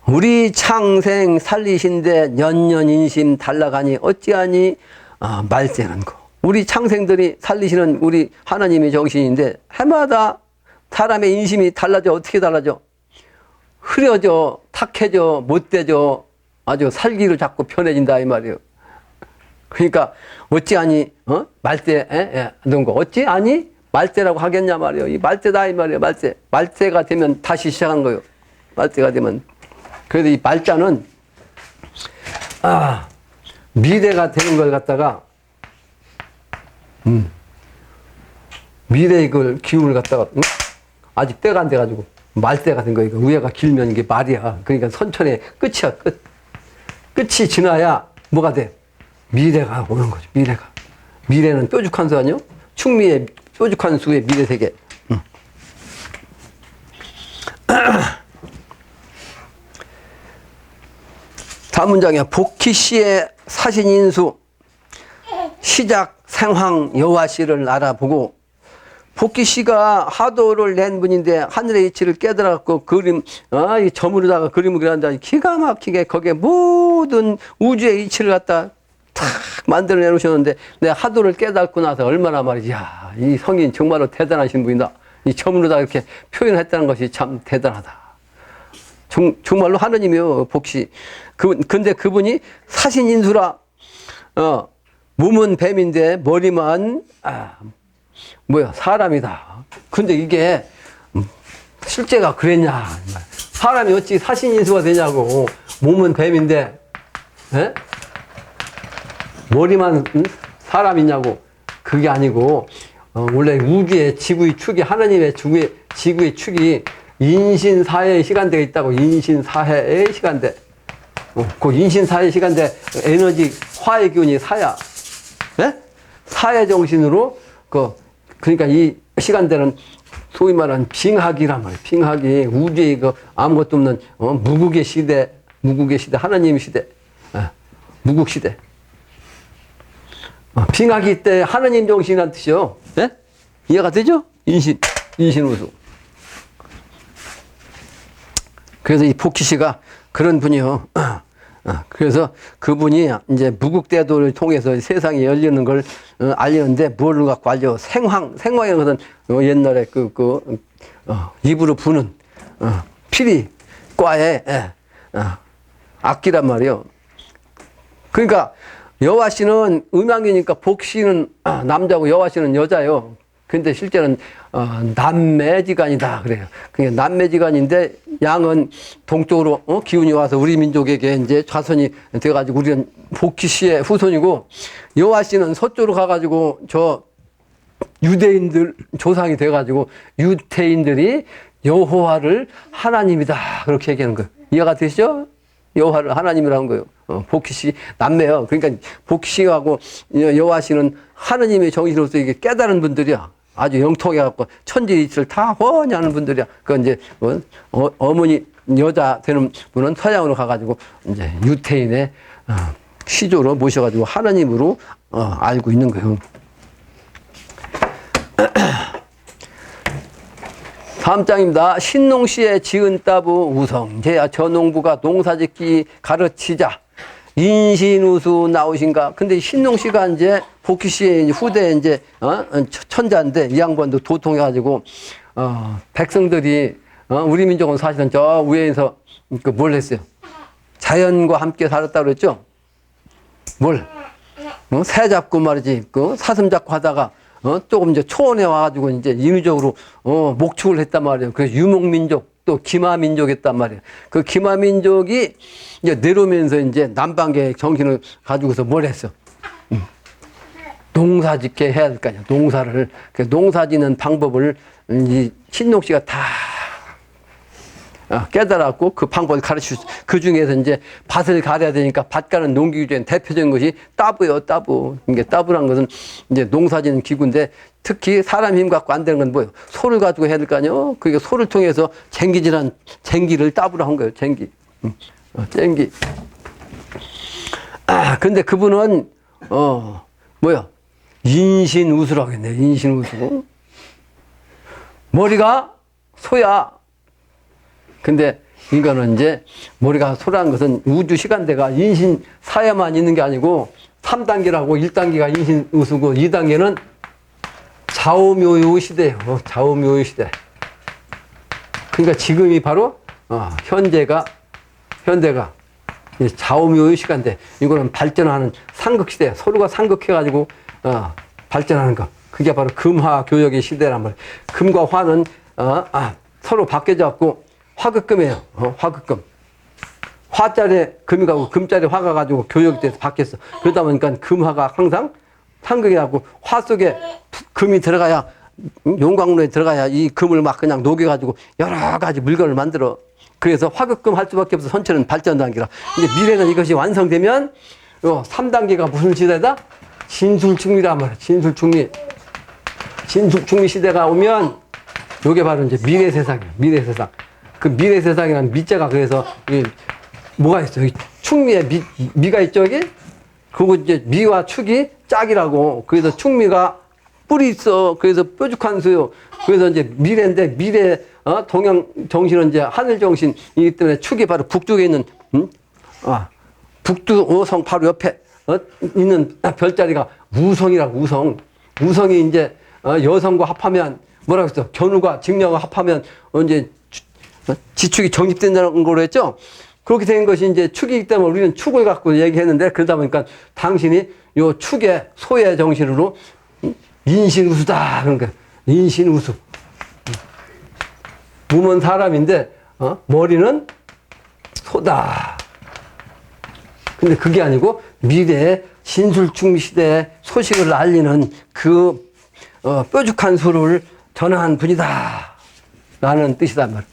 우리 창생 살리신데 년년 인심 달라가니 어찌하니 말세는 거. 우리 창생들이 살리시는 우리 하나님의 정신인데 해마다 사람의 인심이 달라져. 어떻게 달라져? 흐려져, 탁해져, 못되져, 아주 살기를 자꾸 편해진다 이 말이에요. 그러니까 어찌하니 말세 이런 거 어찌하니 말세라고 하겠냐 말이에요. 이 말세다 이 말이에요. 말세가 되면 다시 시작한 거예요. 말세가 되면 그래서 이 말자는 미래가 되는 걸 갖다가 미래의 그 기운을 갖다가 아직 때가 안 돼가지고 말대가 된 거예요. 위에가 길면 이게 말이야. 그러니까 선천의 끝이야. 끝이 지나야 뭐가 돼? 미래가 오는 거죠. 미래는 뾰족한 수 아니요? 충미의 뾰족한 수의 미래 세계. 다음 문장이야. 복희씨의 사신인수 시작 생황 여화씨를 알아보고 복희 씨가 화도를 낸 분인데 하늘의 이치를 깨달아갖고 그림, 이 점으로다가 그림을 그린다. 기가 막히게 거기에 모든 우주의 이치를 갖다 탁 만들어 내놓으셨는데 내가 화도를 깨닫고 나서 얼마나 말이지. 야, 이 성인 정말로 대단하신 분이다. 이 점으로다 이렇게 표현했다는 것이 참 대단하다. 정말로 하느님이요, 복희. 근데 그분이 사신인수라, 몸은 뱀인데 머리만, 사람이다. 근데 이게, 실제가 그랬냐. 사람이 어찌 사신인수가 되냐고. 몸은 뱀인데, 에? 머리만 사람이냐고. 그게 아니고, 원래 우주의 지구의 축이, 하느님의 지구의 축이 인신사해의 시간대가 있다고. 인신사해의 시간대. 그 인신사해의 시간대 에너지 화의 기운이 사야. 예? 사회 정신으로 그러니까 이 시간대는 소위 말하는 빙하기란 말이에요. 빙하기 우주의 아무것도 없는 무국의 시대, 하나님 시대, 무국 시대. 빙하기 때 하나님 정신이라는 뜻이요. 예? 이해가 되죠? 인신우수. 그래서 이 복희 씨가 그런 분이요. 그래서 그분이 이제 무국대도를 통해서 세상이 열리는 걸 알리는데 뭘 갖고 알려? 생황이라는 것은 옛날에 입으로 부는 피리과의 악기란 말이에요. 그러니까 여화 씨는 음양이니까 복희 씨는 남자고 여화 씨는 여자요. 근데 실제는 남매지간이다 그래요. 그게 남매지간인데 양은 동쪽으로 기운이 와서 우리 민족에게 이제 자손이 돼가지고 우리는 복희 씨의 후손이고 여화 씨는 서쪽으로 가가지고 저 유대인들 조상이 돼가지고 유태인들이 여호와를 하나님이다 그렇게 얘기하는 거예요. 이해가 되시죠? 여호와를 하나님이라는 거예요. 복희 씨 남매요. 그러니까 복희 씨하고 여호와 씨는 하느님의 정신으로서 이게 깨달은 분들이야. 아주 영통해갖고 천지이치를 다 훤히 하는 분들이야. 그 이제 어머니 여자 되는 분은 서양으로 가가지고 이제 유태인의 시조로 모셔가지고 하나님으로 알고 있는 거예요. 다음 장입니다. 신농시에 지은 따부 우성제야 전농부가 농사짓기 가르치자 인신우수 나오신가. 근데 신농씨가 이제 복희 씨의 후대 이제 천자인데 이 양반도 도통해가지고 백성들이 우리 민족은 사실은 저 위에서 뭘 했어요? 자연과 함께 살았다고 그랬죠? 뭘? 새 잡고 말이지 사슴 잡고 하다가 조금 이제 초원에 와가지고 이제 인위적으로 목축을 했단 말이에요. 그래서 유목민족 또 기마민족이었단 말이에요. 그 기마민족이 이제 내려오면서 이제 남방계 정신을 가지고서 뭘 했어? 농사 짓게 해야 될 거 아니야. 농사를. 그 농사 짓는 방법을 이 신농 씨가 다 깨달았고 그 방법을 가르치고 그 중에서 이제 밭을 가려야 되니까 밭 가는 농기구 중에 대표적인 것이 따부요, 따부. 이게 따부란 것은 이제 농사 짓는 기구인데 특히 사람 힘 갖고 안 되는 건 뭐예요? 소를 가지고 해야 될 거 아니에요? 그게 소를 통해서 쟁기를 따부라 한 거예요. 쟁기. 쟁기. 근데 그분은, 인신우수라고 했네. 인신우수. 머리가 소야. 근데 이거는 이제 머리가 소라는 것은 우주 시간대가 인신 사야만 있는 게 아니고 3단계라고 1단계가 인신우수고 2단계는 좌우묘유 시대예요. 좌우묘유 시대. 그러니까 지금이 바로 현대가 좌우묘유 시간대. 이거는 발전하는 상극시대. 서로가 상극해가지고 발전하는 거. 그게 바로 금화 교역의 시대란 말이에요. 금과 화는 서로 바뀌어져갖고 화극금이에요. 화극금. 화자리에 금이 가고 금자리에 화가 가지고 교역이 돼서 바뀌었어. 그러다 보니까 금화가 항상 상극이 하고 화 속에 금이 들어가야 용광로에 들어가야 이 금을 막 그냥 녹여가지고 여러 가지 물건을 만들어. 그래서 화극금 할 수밖에 없어. 선체는 발전 단계라. 근데 미래는 이것이 완성되면 3단계가 무슨 시대다? 진술충미란 말이야. 진술충미. 진술충미 시대가 오면 이게 바로 이제 미래 세상이야. 미래 세상. 그 미래 세상이라는 미자가 그래서 뭐가 있어? 여기 충미에 미가 있죠, 여기? 그리고 이제 미와 축이 짝이라고. 그래서 충미가 뿔이 있어. 그래서 뾰족한 수요. 그래서 이제 미래인데 미래 동양 정신은 이제 하늘 정신이기 때문에 축이 바로 북쪽에 있는 북두오성 바로 옆에 있는 별자리가 우성이라고 우성. 우성이 이제 여성과 합하면 뭐라고 했어? 견우가 직녀가 합하면 이제 지축이 정립된다는 걸로 했죠. 그렇게 된 것이 이제 축이기 때문에 우리는 축을 갖고 얘기했는데 그러다 보니까 당신이 요 축의 소의 정신으로 인신우수다 그런 거야. 인신우수. 몸은 사람인데 머리는 소다. 근데 그게 아니고 미래의 신술충 시대의 소식을 알리는 그 뾰족한 수를 전한 분이다 라는 뜻이단 말이야.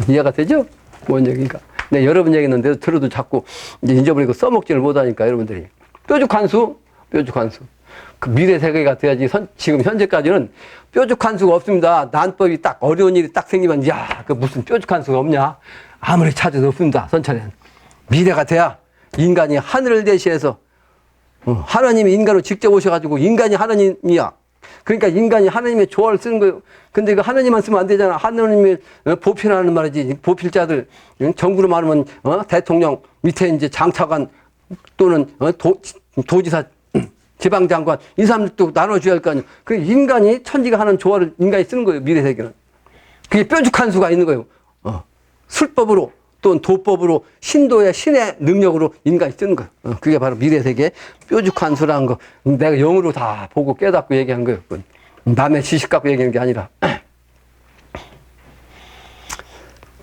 이해가 되죠? 뭔 얘기인가? 네, 여러분 얘기는 내가 들어도 자꾸 이제 잊어버리고 써먹지를 못하니까 여러분들이 뾰족한 수, 뾰족한 수. 그 미래 세계가 돼야지 지금 현재까지는 뾰족한 수가 없습니다. 난법이 딱 어려운 일이 딱 생기면 야, 그 무슨 뾰족한 수가 없냐? 아무리 찾아도 없습니다. 선천에는. 미래가 돼야 인간이 하늘을 대신해서 하나님이 인간으로 직접 오셔가지고 인간이 하나님이야. 그러니까 인간이 하나님의 조화를 쓰는 거예요. 근데 그 하나님만 쓰면 안 되잖아. 하나님을 보필하는 말이지. 보필자들, 정부로 말하면, 대통령 밑에 이제 장차관 또는 도지사, 지방장관, 이 사람들도 나눠줘야 할 거 아니에요. 그 인간이 천지가 하는 조화를 인간이 쓰는 거예요. 미래세계는. 그게 뾰족한 수가 있는 거예요. 술법으로 또는 도법으로 신도의 신의 능력으로 인간이 쓰는 거예요. 그게 바로 미래세계 뾰족한 수라는 거. 내가 영으로 다 보고 깨닫고 얘기한 거예요. 남의 지식 갖고 얘기하는 게 아니라.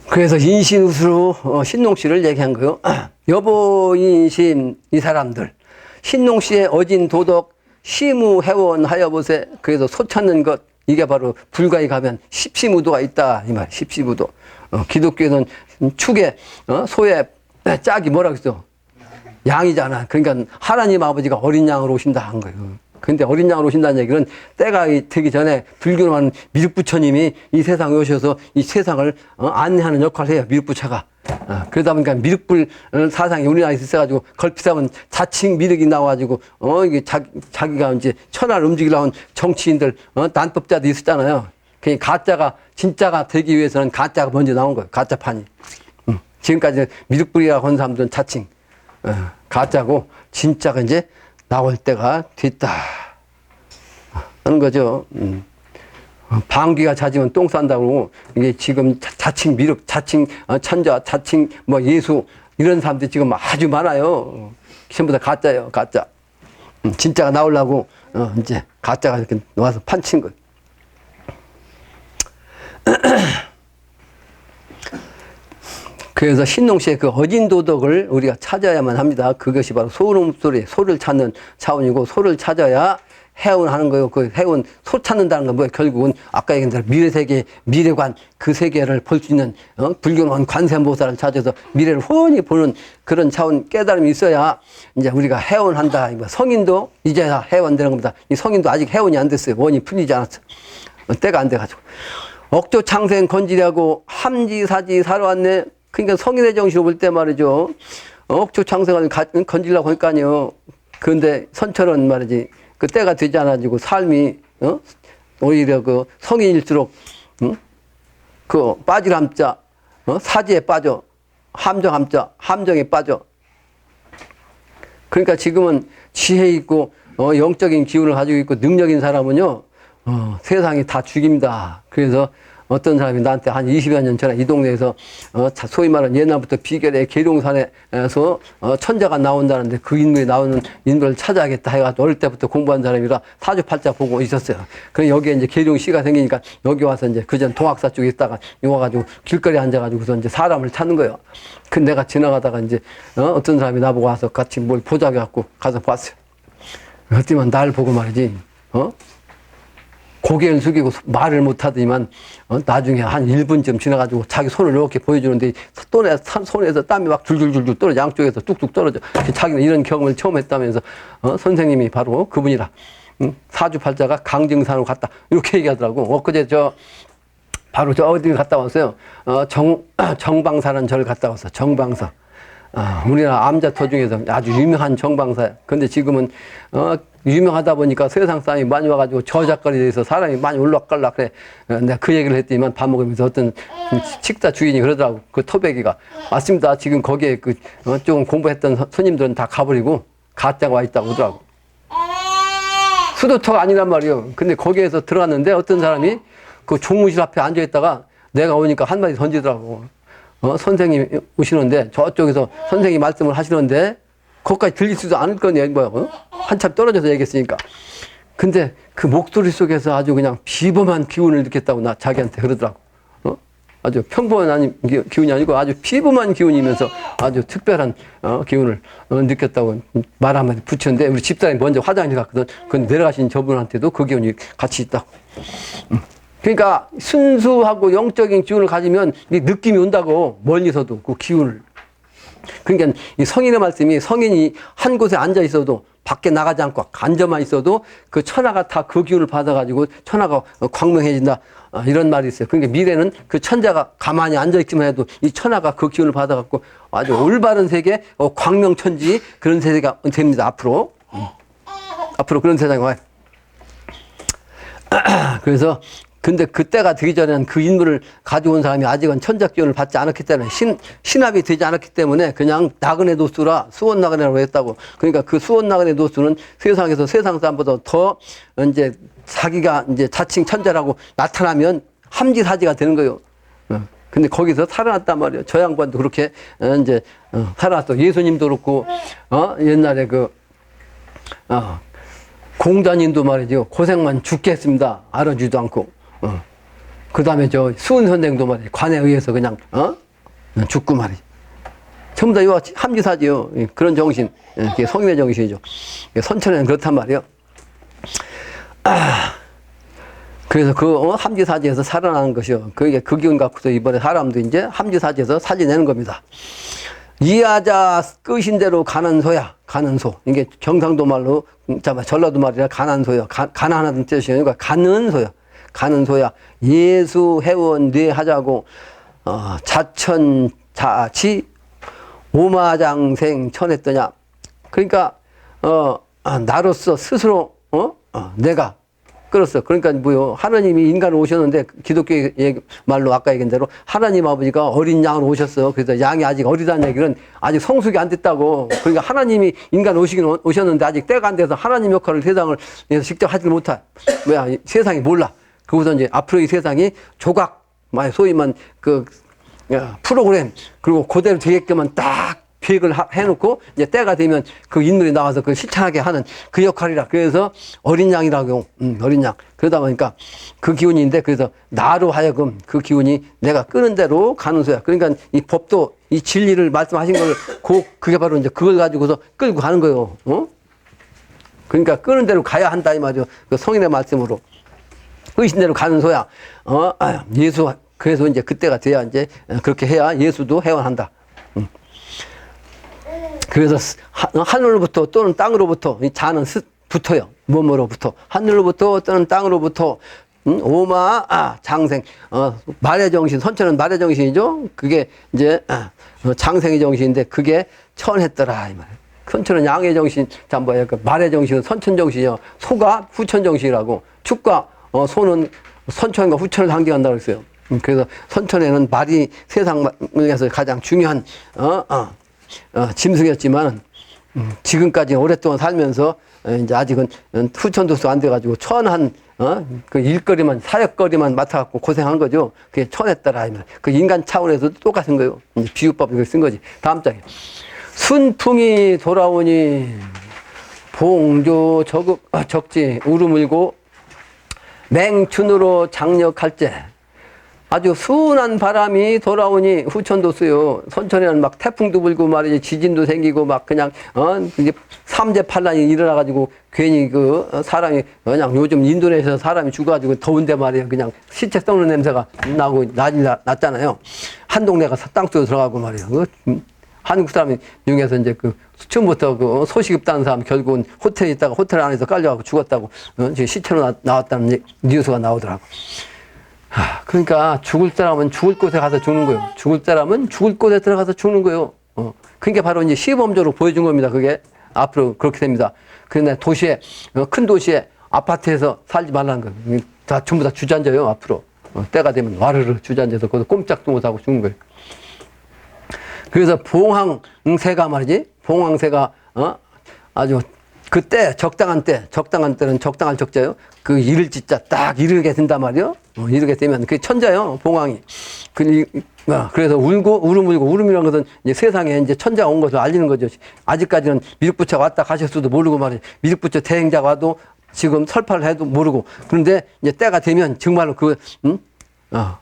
그래서 인신우수로 신농씨를 얘기한 거예요. 여보인심 이 사람들. 신농씨의 어진 도덕 시무해원하여 보세. 그래서 소 찾는 것. 이게 바로 불가에 가면 십시무도가 있다. 이 말. 십시무도. 기독교는 축에 소의 짝이 뭐라고 했어? 양이잖아. 그러니까 하나님 아버지가 어린 양으로 오신다 한 거예요. 근데 어린 양으로 오신다는 얘기는 때가 되기 전에 불교로 하는 미륵부처님이 이 세상에 오셔서 이 세상을 안내하는 역할을 해요. 미륵부처가. 그러다 보니까 미륵불 사상이 우리나라에 있어가지고 걸핏하면 자칭 미륵이 나와가지고 이게 자기가 이제 천하를 움직이려는 정치인들 난법자도 있었잖아요. 그 가짜가 진짜가 되기 위해서는 가짜가 먼저 나온 거예요. 가짜판이. 지금까지 미륵불이라고 한 사람들은 자칭 가짜고 진짜가 이제 나올 때가 됐다 하는 거죠. 방귀가 잦으면 똥 싼다고 이게 지금 자칭 미륵, 자칭 천자, 자칭 뭐 예수 이런 사람들이 지금 아주 많아요. 전부 다 가짜예요. 가짜. 진짜가 나오려고 이제 가짜가 이렇게 나와서 판친 거예요. 그래서 신농씨의 그 어진 도덕을 우리가 찾아야만 합니다. 그것이 바로 소름소리, 소를 찾는 차원이고 소를 찾아야 해운하는 거예요. 그 해운, 소 찾는다는 건 뭐예요? 결국은 아까 얘기한 대로 미래세계, 미래관 그 세계를 볼 수 있는 불교는 관세음보살을 찾아서 미래를 훤히 보는 그런 차원 깨달음이 있어야 이제 우리가 해운한다. 성인도 이제야 해운되는 겁니다. 이 성인도 아직 해운이 안 됐어요. 원이 풀리지 않았어. 때가 안 돼가지고. 억조 창생 건지려고 함지사지 살아왔네. 그러니까 성인의 정신으로 볼 때 말이죠. 억조 창생을 건지려고 할 거 아니에요. 그런데 선처는 말이지. 그 때가 되지 않아가지고 삶이, 오히려 그 성인일수록, 그 빠질 함자, 사지에 빠져. 함정 함자, 함정에 빠져. 그러니까 지금은 지혜 있고, 영적인 기운을 가지고 있고, 능력인 사람은요, 세상이 다 죽입니다. 그래서 어떤 사람이 나한테 한 20여 년 전에 이 동네에서 소위 말하는 옛날부터 비결의 계룡산에서 천자가 나온다는데 그 인물이 나오는 인물을 찾아야겠다 해가지고 어릴 때부터 공부한 사람이라 사주팔자 보고 있었어요. 그래 여기에 이제 계룡시가 생기니까 여기 와서 이제 그전 동학사 쪽에 있다가 와가지고 길거리에 앉아가지고서 이제 사람을 찾는 거예요. 근데 내가 지나가다가 이제 어떤 사람이 나보고 와서 같이 뭘 보자고 해갖고 가서 봤어요. 그랬더니 날 보고 말이지, 고개를 숙이고 말을 못하더니만 나중에 한 1분쯤 지나가지고 자기 손을 이렇게 보여주는데 손에서 땀이 막 줄줄줄줄 떨어져. 양쪽에서 뚝뚝 떨어져. 자기는 이런 경험을 처음 했다면서 선생님이 바로 그분이라. 사주팔자가 강증산으로 갔다. 이렇게 얘기하더라고. 엊그제 바로 어디를 갔다 왔어요. 정방사라는 절을 갔다 왔어. 정방사. 우리나라 암자터 중에서 아주 유명한 정방사야. 근데 지금은 유명하다 보니까 세상 사람이 많이 와가지고 저작거리에 대해서 사람이 많이 올락갈락 그래. 내가 그 얘기를 했더니만 밥 먹으면서 어떤 식사 주인이 그러더라고. 그 토백이가 맞습니다. 지금 거기에 조금 공부했던 손님들은 다 가버리고 가짜가 와 있다고 그러더라고. 수도터가 아니란 말이에요. 근데 거기에서 들어갔는데 어떤 사람이 그 종무실 앞에 앉아있다가 내가 오니까 한마디 던지더라고. 선생님이 오시는데 저쪽에서 선생님이 말씀을 하시는데 거기까지 들리지도 않을 거냐 뭐야. 한참 떨어져서 얘기했으니까. 근데 그 목소리 속에서 아주 그냥 비범한 기운을 느꼈다고 자기한테 그러더라고. 아주 평범한 기운이 아니고 아주 비범한 기운이면서 아주 특별한 기운을 느꼈다고 말 한마디 붙였는데 우리 집사람이 먼저 화장실 갔거든. 근데 내려가신 저분한테도 그 기운이 같이 있다고. 그러니까 순수하고 영적인 기운을 가지면 느낌이 온다고 멀리서도 그 기운을. 그러니까 이 성인의 말씀이 성인이 한 곳에 앉아 있어도 밖에 나가지 않고 앉아만 있어도 그 천하가 다 그 기운을 받아가지고 천하가 광명해진다. 이런 말이 있어요. 그러니까 미래는 그 천자가 가만히 앉아있기만 해도 이 천하가 그 기운을 받아갖고 아주 올바른 세계, 광명천지 그런 세계가 됩니다. 앞으로. 앞으로 그런 세상이 와요. 그래서 근데 그때가 되기 전에는 그 인물을 가지고 온 사람이 아직은 천작기운을 받지 않았기 때문에 신합이 되지 않았기 때문에 그냥 나그네 도수라 수원 나그네라고 했다고. 그러니까 그 수원 나그네 도수는 세상에서 세상 사람보다 더 이제 자기가 이제 자칭 천자라고 나타나면 함지사지가 되는 거예요. 근데 거기서 살아났단 말이에요. 저 양반도 그렇게 이제 살아났어. 예수님도 그렇고 옛날에 공자님도 말이죠. 고생만 죽게 했습니다. 알아주지도 않고. 그 다음에 저 수은 선생도 말이죠. 관에 의해서 그냥, 죽고 말이죠. 전부 다 이거 함지사지요. 그런 정신. 그게 성인의 정신이죠. 선천에는 그렇단 말이에요. 그래서 함지사지에서 살아나는 것이요. 그게 그 기운 갖고서 이번에 사람도 이제 함지사지에서 살려내는 겁니다. 이하자 끄신 대로 가는 소야. 가는 소. 이게 경상도 말로, 전라도 말이라 가난소요. 가난하다는 뜻이 아니고 가는 소요. 가는 소야. 예수 회원 뇌하자고, 자천자치 오마장생 천했더냐. 그러니까, 나로서 스스로, 내가 끌었어. 그러니까 뭐요. 하나님이 인간으로 오셨는데 기독교 말로 아까 얘기한 대로 하나님 아버지가 어린 양으로 오셨어. 그래서 양이 아직 어리다는 얘기는 아직 성숙이 안 됐다고. 그러니까 하나님이 인간 오셨는데 아직 때가 안 돼서 하나님 역할을 세상을 직접 하지 못할. 뭐야, 세상이 몰라. 그래서 이제 앞으로 이 세상이 조각, 소위만 프로그램, 그리고 그대로 되게끔만 딱 계획을 해놓고 이제 때가 되면 그 인물이 나와서 그걸 실천하게 하는 그 역할이라. 그래서 어린 양이라고, 어린 양. 그러다 보니까 그 기운인데 그래서 나로 하여금 그 기운이 내가 끄는 대로 가는 소야. 그러니까 이 법도 이 진리를 말씀하신 걸 그게 바로 이제 그걸 가지고서 끌고 가는 거예요. 그러니까 끄는 대로 가야 한다 이 말이죠. 그 성인의 말씀으로. 의신 대로 가는 소야. 예수, 그래서 이제 그때가 돼야 이제 그렇게 해야 예수도 회원한다. 그래서 하늘로부터 또는 땅으로부터 이 자는 붙어요. 몸으로부터 하늘로부터 또는 땅으로부터 오마 장생 말의 정신. 선천은 말의 정신이죠. 그게 이제 장생의 정신인데 그게 천했더라 이 말이에요. 선천은 양의 정신. 말의 정신은 선천 정신이요. 소가 후천 정신이라고. 축과 소는 선천과 후천을 상징한다고 했어요. 그래서 선천에는 말이 세상에서 가장 중요한 짐승이었지만 지금까지 오랫동안 살면서 이제 아직은 후천도수 안 돼가지고 천한 그 일거리만 사역거리만 맡아갖고 고생한 거죠. 그게 천했더라 하면 그 인간 차원에서도 똑같은 거예요. 이제 비유법을 쓴 거지. 다음 장에 순풍이 돌아오니 봉조 적지 우르물고 맹춘으로 장력할제. 아주 순한 바람이 돌아오니 후천도수요. 선천에는 막 태풍도 불고 말이지 지진도 생기고 막 그냥 이게 삼재팔란이 일어나가지고 괜히 사람이 그냥 요즘 인도네시아 사람이 죽어가지고 더운데 말이에요. 그냥 시체 썩는 냄새가 나고 난리 났잖아요. 한 동네가 땅속에 들어가고 말이에요. 한국 사람 중에서 이제 처음부터 소식 없다는 사람 결국은 호텔에 있다가 호텔 안에서 깔려가고 죽었다고 시체로 나왔다는 뉴스가 나오더라고. 그러니까 죽을 사람은 죽을 곳에 가서 죽는 거예요. 죽을 사람은 죽을 곳에 들어가서 죽는 거예요. 그게 바로 이제 시범적으로 보여준 겁니다. 그게 앞으로 그렇게 됩니다. 그런데 도시에, 큰 도시에 아파트에서 살지 말라는 거예요. 다 전부 다 주저앉아요, 앞으로. 때가 되면 와르르 주저앉아서 거기서 꼼짝도 못하고 죽는 거예요. 그래서 봉황새가 말이지, 봉황새가, 아주 그때 적당한 때는 적당할 적자요. 그 이를 짓자 딱 이르게 된단 말이요. 이르게 되면 그게 천자요, 봉황이. 그래서 울음이라는 것은 이제 세상에 이제 천자가 온 것을 알리는 거죠. 아직까지는 미륵부처가 왔다 가셨어도 모르고 말이에요. 미륵부처 대행자가 와도 지금 설파를 해도 모르고. 그런데 이제 때가 되면 정말로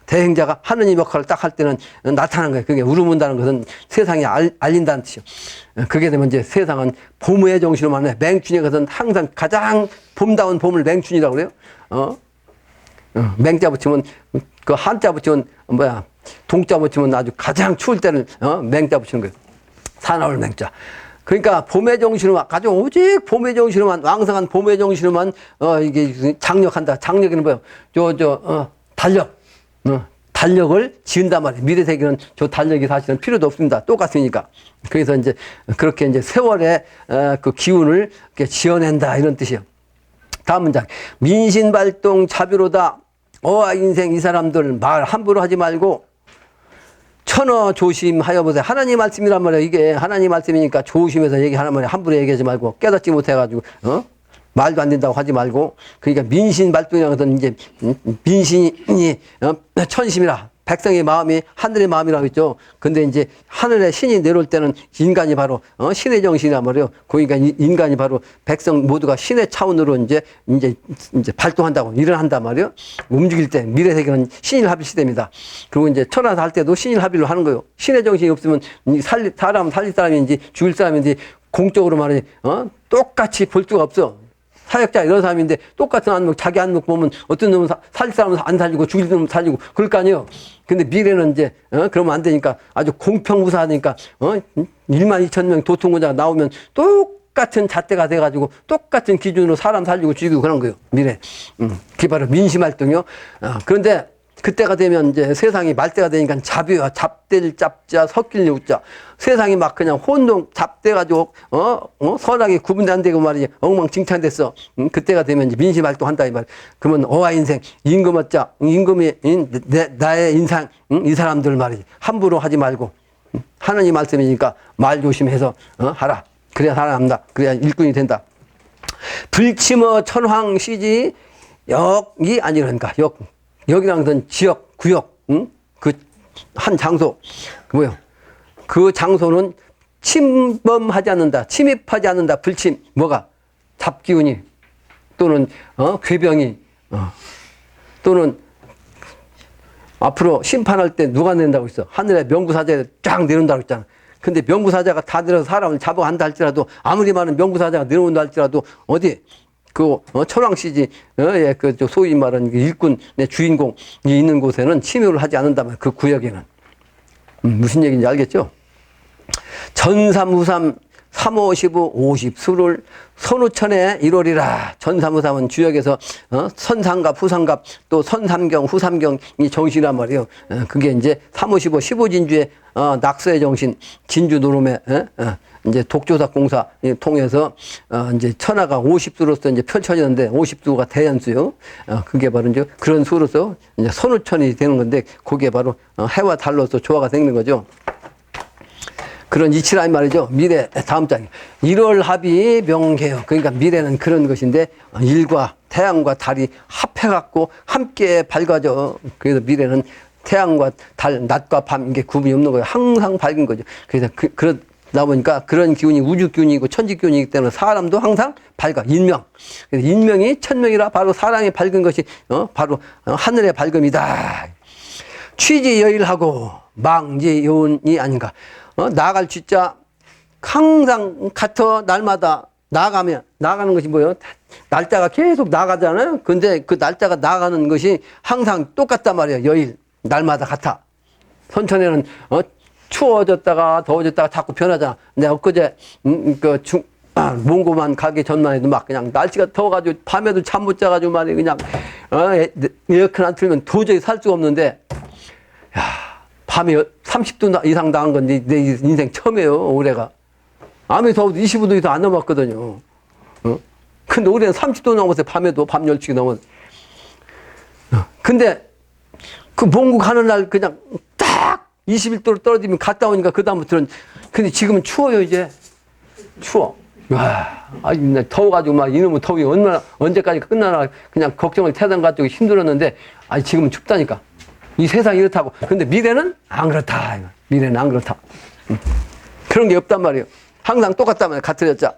대행자가 하느님 역할을 딱 할 때는 나타나는 거예요. 그게 울음운다는 것은 세상에 알린다는 뜻이요. 그게 되면 이제 세상은 봄의 정신으로 말해. 맹춘의 것은 항상 가장 봄다운 봄을 맹춘이라고 그래요. 맹자 붙이면, 그 한자 붙이면, 동자 붙이면 아주 가장 추울 때는, 맹자 붙이는 거예요. 사나울 맹자. 그러니까 봄의 정신으로만, 아주 오직 봄의 정신으로만, 왕성한 봄의 정신으로만, 이게 장력한다. 장력이는 뭐예요? 달력을 지은단 말이에요. 미래 세계는 저 달력이 사실은 필요도 없습니다. 똑같으니까. 그래서 이제 그렇게 이제 세월의 그 기운을 이렇게 지어낸다. 이런 뜻이에요. 다음 문장. 민신발동 자비로다. 인생 이 사람들 말 함부로 하지 말고 천어 조심하여 보세요. 하나님 말씀이란 말이에요. 이게 하나님 말씀이니까 조심해서 얘기하는 말이에요. 함부로 얘기하지 말고 깨닫지 못해가지고 말도 안 된다고 하지 말고. 그러니까 민신발동이라는 것은 이제 민신이 천심이라 백성의 마음이 하늘의 마음이라고 했죠. 근데 이제 하늘에 신이 내려올 때는 인간이 바로 신의 정신이란 말이에요. 그러니까 인간이 바로 백성 모두가 신의 차원으로 이제 발동한다고 일어난단 말이에요. 움직일 때 미래 세계는 신일합일 시대입니다. 그리고 이제 천하사 할 때도 신일합일로 하는 거예요. 신의 정신이 없으면 사람은 살릴 사람인지 죽일 사람인지 공적으로 말하니 똑같이 볼 수가 없어. 사역자 이런 사람인데 똑같은 안목, 자기 안목 보면 어떤 놈은 살릴 사람은 안 살리고 죽일 놈은 살리고 그럴 거 아니에요. 근데 미래는 이제 그러면 안 되니까 아주 공평무사하니까 1만 2천 명 도통군자가 나오면 똑같은 잣대가 돼가지고 똑같은 기준으로 사람 살리고 죽이고 그런 거예요. 미래. 그게 바로 민심활동이요. 그런데 그때가 되면 이제 세상이 말대가 되니까 잡이와 잡될 잡자 섞일 우자 세상이 막 그냥 혼동 잡돼가지고 선악이 구분도 안 되고 말이지 엉망진창됐어. 그때가 되면 이제 민심 활동한다 이 말. 그러면 인생 임금어자 임금이 나의 인상 이 사람들 말이지 함부로 하지 말고 하느님 말씀이니까 말 조심해서 하라. 그래야 살아남다. 그래야 일꾼이 된다. 불침어 천황시지 역이 아니라니까 여기라는 건 지역, 구역, 그 한 장소, 그 장소는 침범하지 않는다, 침입하지 않는다, 불침, 뭐가? 잡기운이, 또는, 괴병이, 또는 앞으로 심판할 때 누가 낸다고 했어? 하늘에 명부사자가 쫙 내려온다고 했잖아. 근데 명부사자가 다 내려서 사람을 잡아간다 할지라도, 아무리 많은 명부사자가 내려온다 할지라도, 어디? 천황시지, 소위 말하는 일꾼, 주인공이 있는 곳에는 침입을 하지 않는다면 그 구역에는. 무슨 얘기인지 알겠죠? 전삼후삼, 355, 50 수를 선우천에 이루리라. 전삼후삼은 주역에서 선삼갑, 후삼갑, 또 선삼경, 후삼경이 정신이란 말이에요. 그게 이제 355, 15진주의 낙서의 정신, 진주 노름의 이제 독조사 공사 통해서 이제 천하가 50수로서 이제 펼쳐지는데 50수가 대연수요. 그게 바로 이제 그런 수로서 이제 선우천이 되는 건데 그게 바로 해와 달로서 조화가 되는 거죠. 그런 이치란 말이죠. 미래 다음 장에 1월 합이 명계요. 그러니까 미래는 그런 것인데 일과 태양과 달이 합해갖고 함께 밝아져. 그래서 미래는 태양과 달, 낮과 밤 이게 구분이 없는 거예요. 항상 밝은 거죠. 그래서 그러다 보니까 그런 기운이 우주 기운이고 천지 기운이기 때문에 사람도 항상 밝아. 인명. 그래서 인명이 천명이라 바로 사람이 밝은 것이 바로 하늘의 밝음이다. 취지 여일하고 망지 요운이 아닌가. 나갈 쥐자 항상 같아. 날마다 나가는 것이 뭐예요? 날짜가 계속 나가잖아요. 근데 그 날짜가 나가는 것이 항상 똑같단 말이에요. 여일 날마다 같아. 선천에는 추워졌다가 더워졌다가 자꾸 변하잖아. 내가 엊그제 몽고만 가기 전만 해도 막 그냥 날씨가 더워가지고 밤에도 잠 못 자가지고 말이에요. 그냥 에어컨 안 틀면 도저히 살 수가 없는데 야 밤에 30도 이상 나간 건데 내 인생 처음이에요, 올해가. 아무리 더워도 25도 이상 안 넘었거든요. 근데 올해는 30도 넘었어요, 밤에도. 밤 10시가 넘었어요. 근데 그蒙 가는 날 그냥 딱 21도로 떨어지면 갔다 오니까 그다음부터는, 근데 지금은 추워요, 이제. 추워. 와, 아주 더워가지고 막 이놈의 더위 얼마나, 언제까지 끝나나 그냥 걱정을 태단 가지고 힘들었는데, 아니, 지금은 춥다니까. 이 세상이 이렇다고. 근데 미래는 안 그렇다. 미래는 안 그렇다. 그런 게 없단 말이에요. 항상 똑같단 말이에요. 같으렸자.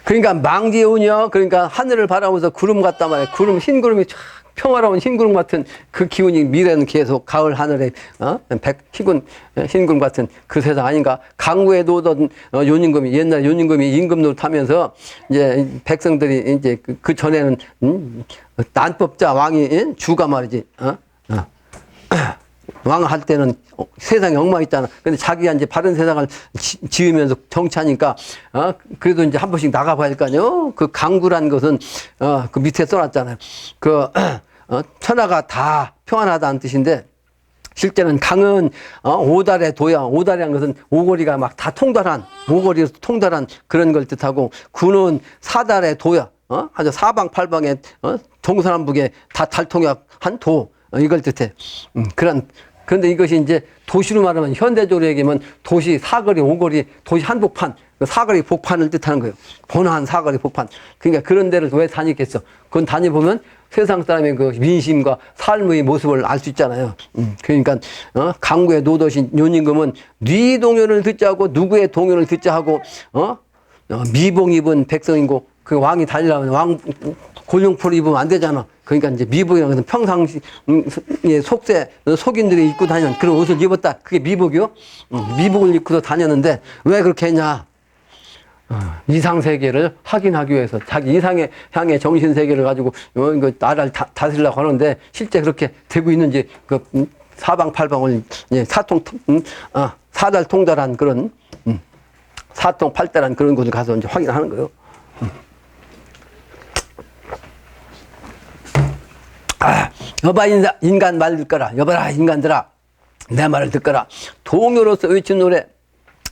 그러니까 망지의 운이요. 그러니까 하늘을 바라보면서 구름 같단 말이에요. 구름, 흰 구름이 쫙 평화로운 흰 구름 같은 그 기운이, 미래는 계속 가을 하늘에 흰 구름 같은 그 세상 아닌가. 강구에 놓던 요임금이, 옛날에 요임금이 임금 노릇하면서 이제 백성들이 이제 그 전에는 난법자 왕이 주가 말이지. 왕 할 때는 세상에 엉망있잖아. 근데 자기가 이제 바른 세상을 지으면서 정치하니까, 그래도 이제 한 번씩 나가봐야 할 거 아니에요? 그 강구란 것은, 그 밑에 써놨잖아요. 천하가 다 평안하다는 뜻인데, 실제는 강은, 오달의 도야. 오달이라는 것은 오고리가 막 다 통달한, 오고리로 통달한 그런 걸 뜻하고, 구는 사달의 도야. 아주 사방팔방에, 동서남북에 다 달통역한 도. 이걸 뜻해. 그런데 이것이 이제 도시로 말하면, 현대적으로 얘기하면 도시 사거리, 오거리, 도시 한복판, 사거리 복판을 뜻하는 거예요. 번화한 사거리 복판. 그러니까 그런 데를 왜 다니겠어? 그건 다녀보면 세상 사람의 그 민심과 삶의 모습을 알 수 있잖아요. 그러니까, 강구에 놓으신 요임금은 네 동요를 듣자 하고 누구의 동요를 듣자 하고, 미봉 입은 백성이고, 그 왕이 달리려면 골룡포를 입으면 안 되잖아. 그러니까 이제 미복이라는 것은 평상시에 속인들이 입고 다니는 그런 옷을 입었다. 그게 미복이요. 미복을 입고도 다녔는데 왜 그렇게 했냐? 이상세계를 확인하기 위해서 자기 이상의 향의 정신세계를 가지고 나라를 다스리려고 하는데 실제 그렇게 되고 있는지 그 사방팔방을 사달통달한 그런 사통팔달한 그런 곳을 가서 이제 확인하는 거예요. 여봐 인간 말 듣거라. 여봐라 인간들아 내 말을 듣거라. 동요로서 외친 노래,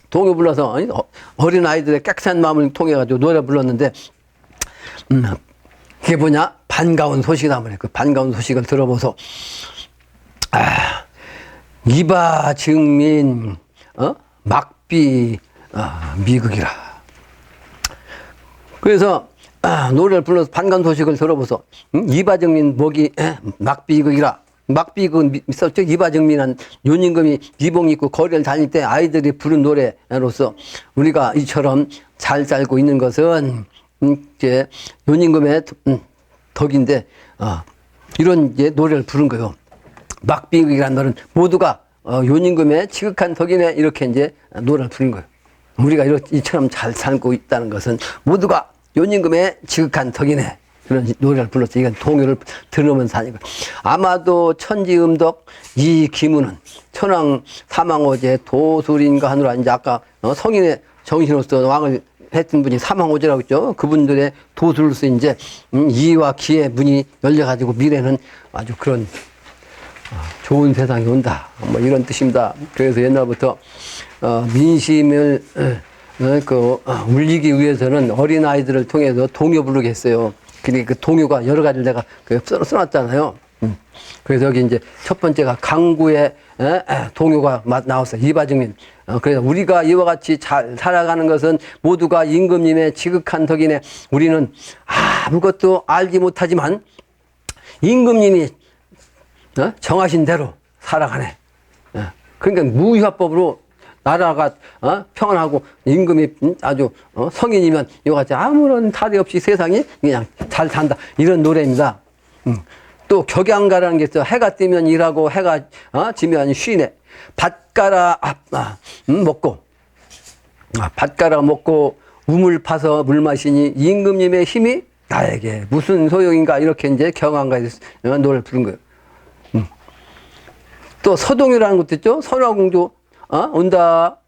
동요 불러서 어린 아이들의 깨끗한 마음을 통해 가지고 노래 불렀는데, 그게 뭐냐? 반가운 소식이다 말이야. 그 반가운 소식을 들어보소. 이바 증민 막비 미극이라. 그래서 노래를 불러서 반가운 소식을 들어보소. 이바정민 목이 막비극이라. 막비극은 있었죠. 이바정민한 요임금이 미봉 입고 거리를 다닐 때 아이들이 부른 노래로서 우리가 이처럼 잘 살고 있는 것은 이제 요임금의 덕인데, 이런 이제 노래를 부른 거예요. 막비극이라는 노래는 모두가 요임금의 지극한 덕이네, 이렇게 이제 노래를 부른 거예요. 우리가 이처럼 잘 살고 있다는 것은 모두가 요임금의 지극한 덕이네, 그런 노래를 불렀어. 이건 동요를 들으면서 하니까. 아마도 천지음덕 이 기문은 천왕 사망오제 도술인가 하느라, 이제 아까 성인의 정신으로서 왕을 했던 분이 사망오제라고 했죠. 그분들의 도술로서 이제 이와 기의 문이 열려가지고 미래는 아주 그런 좋은 세상이 온다, 뭐 이런 뜻입니다. 그래서 옛날부터 민심을 울리기 위해서는 어린아이들을 통해서 동요 부르게 했어요. 근데 그 동요가 여러 가지를 내가 써놨잖아요. 그래서 여기 이제 첫 번째가 강구의 동요가 나왔어요. 이바증민. 그래서 우리가 이와 같이 잘 살아가는 것은 모두가 임금님의 지극한 덕이네. 우리는 아무것도 알지 못하지만 임금님이 정하신 대로 살아가네. 그러니까 무효법으로 나라가 평안하고 임금이 아주 성인이면 이와 같이 아무런 탈이 없이 세상이 그냥 잘 산다, 이런 노래입니다. 또 격양가라는 게 있어. 해가 뜨면 일하고 해가 지면 쉬네. 밭가라 먹고 밭가라 먹고 우물 파서 물 마시니 임금님의 힘이 나에게 무슨 소용인가, 이렇게 이제 격양가에서 노래를 부른 거예요. 또 서동유라는 것도 있죠. 선화공주 온다.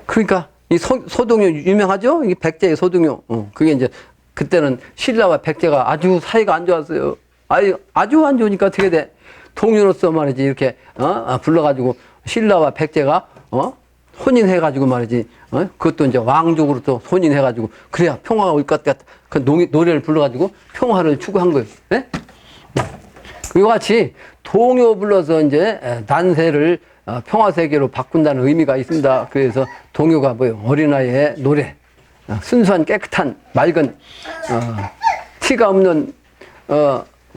그러니까 이 소동요 유명하죠. 이 백제의 소동요. 그게 이제 그때는 신라와 백제가 아주 사이가 안 좋았어요. 아주 안 좋으니까 어떻게 돼? 동료로서 말이지, 이렇게, 불러가지고, 신라와 백제가, 혼인해가지고 말이지, 그것도 이제 왕족으로 또 혼인해가지고, 그래야 평화가 올 것 같다. 그 노래를 불러가지고 평화를 추구한 거예요. 예? 그와 같이 동요 불러서 이제 난세를 평화세계로 바꾼다는 의미가 있습니다. 그래서 동요가 뭐예요? 어린아이의 노래. 순수한 깨끗한 맑은, 티가 없는,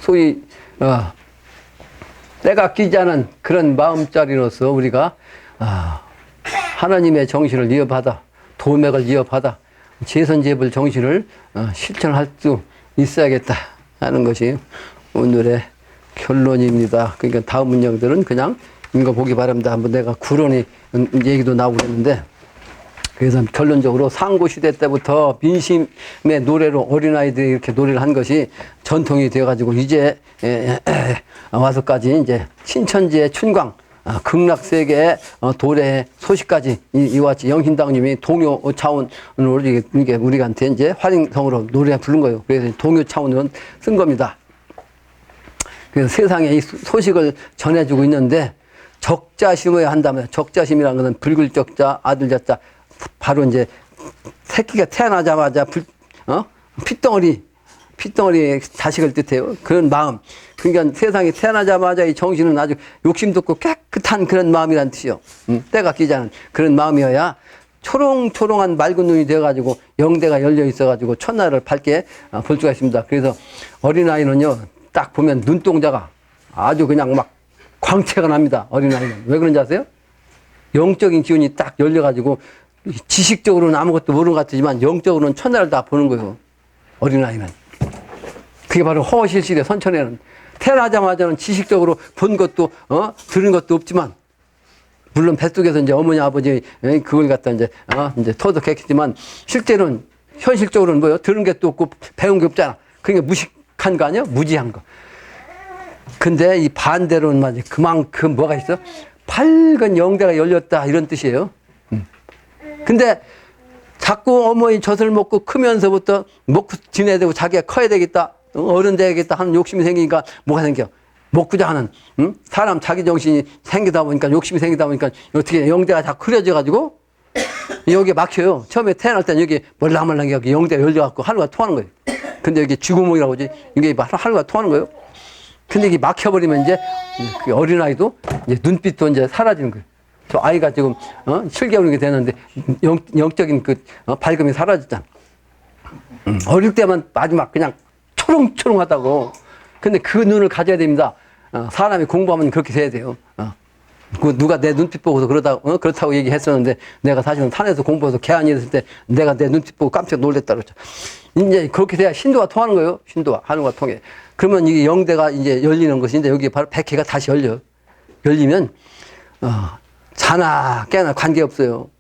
소위, 때가 끼지 않은 그런 마음자리로서 우리가, 하나님의 정신을 이어받아, 도맥을 이어받아, 제선제불 정신을 실천할 수 있어야겠다 하는 것이 오늘의 결론입니다. 그러니까 다음 문장들은 그냥 읽어보기 바랍니다. 한번 내가 구론이 얘기도 나오고 그랬는데, 그래서 결론적으로 상고시대 때부터 민심의 노래로 어린아이들이 이렇게 노래를 한 것이 전통이 되어가지고 이제 와서까지 이제 신천지의 춘광, 극락세계의 도래의 소식까지 이와 같이 영신당님이 동요 차원으로 이게 우리한테 이제 활용성으로 노래 부른 거예요. 그래서 동요 차원으로 쓴 겁니다. 그래서 세상에 이 소식을 전해주고 있는데 적자심어야 한다면, 적자심이라는 것은 붉을 적자, 아들 자자, 바로 이제 새끼가 태어나자마자 핏덩어리 자식을 뜻해요. 그런 마음. 그러니까 세상에 태어나자마자 이 정신은 아주 욕심도 없고 깨끗한 그런 마음이란 뜻이요. 때가 끼지 않은 그런 마음이어야 초롱초롱한 맑은 눈이 되어가지고 영대가 열려 있어가지고 천하를 밝게 볼 수가 있습니다. 그래서 어린아이는요, 딱 보면 눈동자가 아주 그냥 막 광채가 납니다. 어린아이는. 왜 그런지 아세요? 영적인 기운이 딱 열려가지고 지식적으로는 아무것도 모르는 것 같지만 영적으로는 천하를 다 보는 거예요. 어린아이는. 그게 바로 허실실의 선천에는 태어나자마자는 지식적으로 본 것도 들은 것도 없지만, 물론 뱃속에서 이제 어머니 아버지 그걸 갖다 이제 터득했겠지만 실제로는 현실적으로는 뭐요? 들은 것도 없고 배운 게 없잖아. 그러니까 무식한 거 아니야? 무지한 거. 근데 이 반대로는 말이지, 그만큼 뭐가 있어? 밝은 영대가 열렸다 이런 뜻이에요. 근데 자꾸 어머니 젖을 먹고 크면서부터 먹고 지내야 되고 자기가 커야 되겠다, 어른 돼야겠다 하는 욕심이 생기니까 뭐가 생겨? 먹고자 하는, 사람 자기 정신이 생기다 보니까, 욕심이 생기다 보니까 어떻게 영대가 자꾸 흐려져가지고 여기에 막혀요. 처음에 태어날 때는 여기 멀랑멀랑 여기 영대가 열려갖고 하루가 통하는 거예요. 근데 여기 쥐구멍이라고 하지, 이게 하루가 통하는 거예요. 근데 이게 막혀버리면 이제 그 어린아이도 이제 눈빛도 이제 사라지는 거예요. 저 아이가 지금 7개월이 되는데 영적인 그 밝음이 사라졌잖아. 어릴 때만 마지막 그냥 초롱초롱하다고. 근데 그 눈을 가져야 됩니다. 사람이 공부하면 그렇게 돼야 돼요. 그 누가 내 눈빛 보고서 그렇다고 얘기했었는데, 내가 사실은 산에서 공부해서 개안이 있을 때 내가 내 눈빛 보고 깜짝 놀랬다 그랬죠. 이제 그렇게 돼야 신도가 통하는 거예요. 신도가 하늘과 통해. 그러면 이게 영대가 이제 열리는 것인데, 여기 바로 백회가 다시 열려. 열리면 자나 깨나 관계없어요.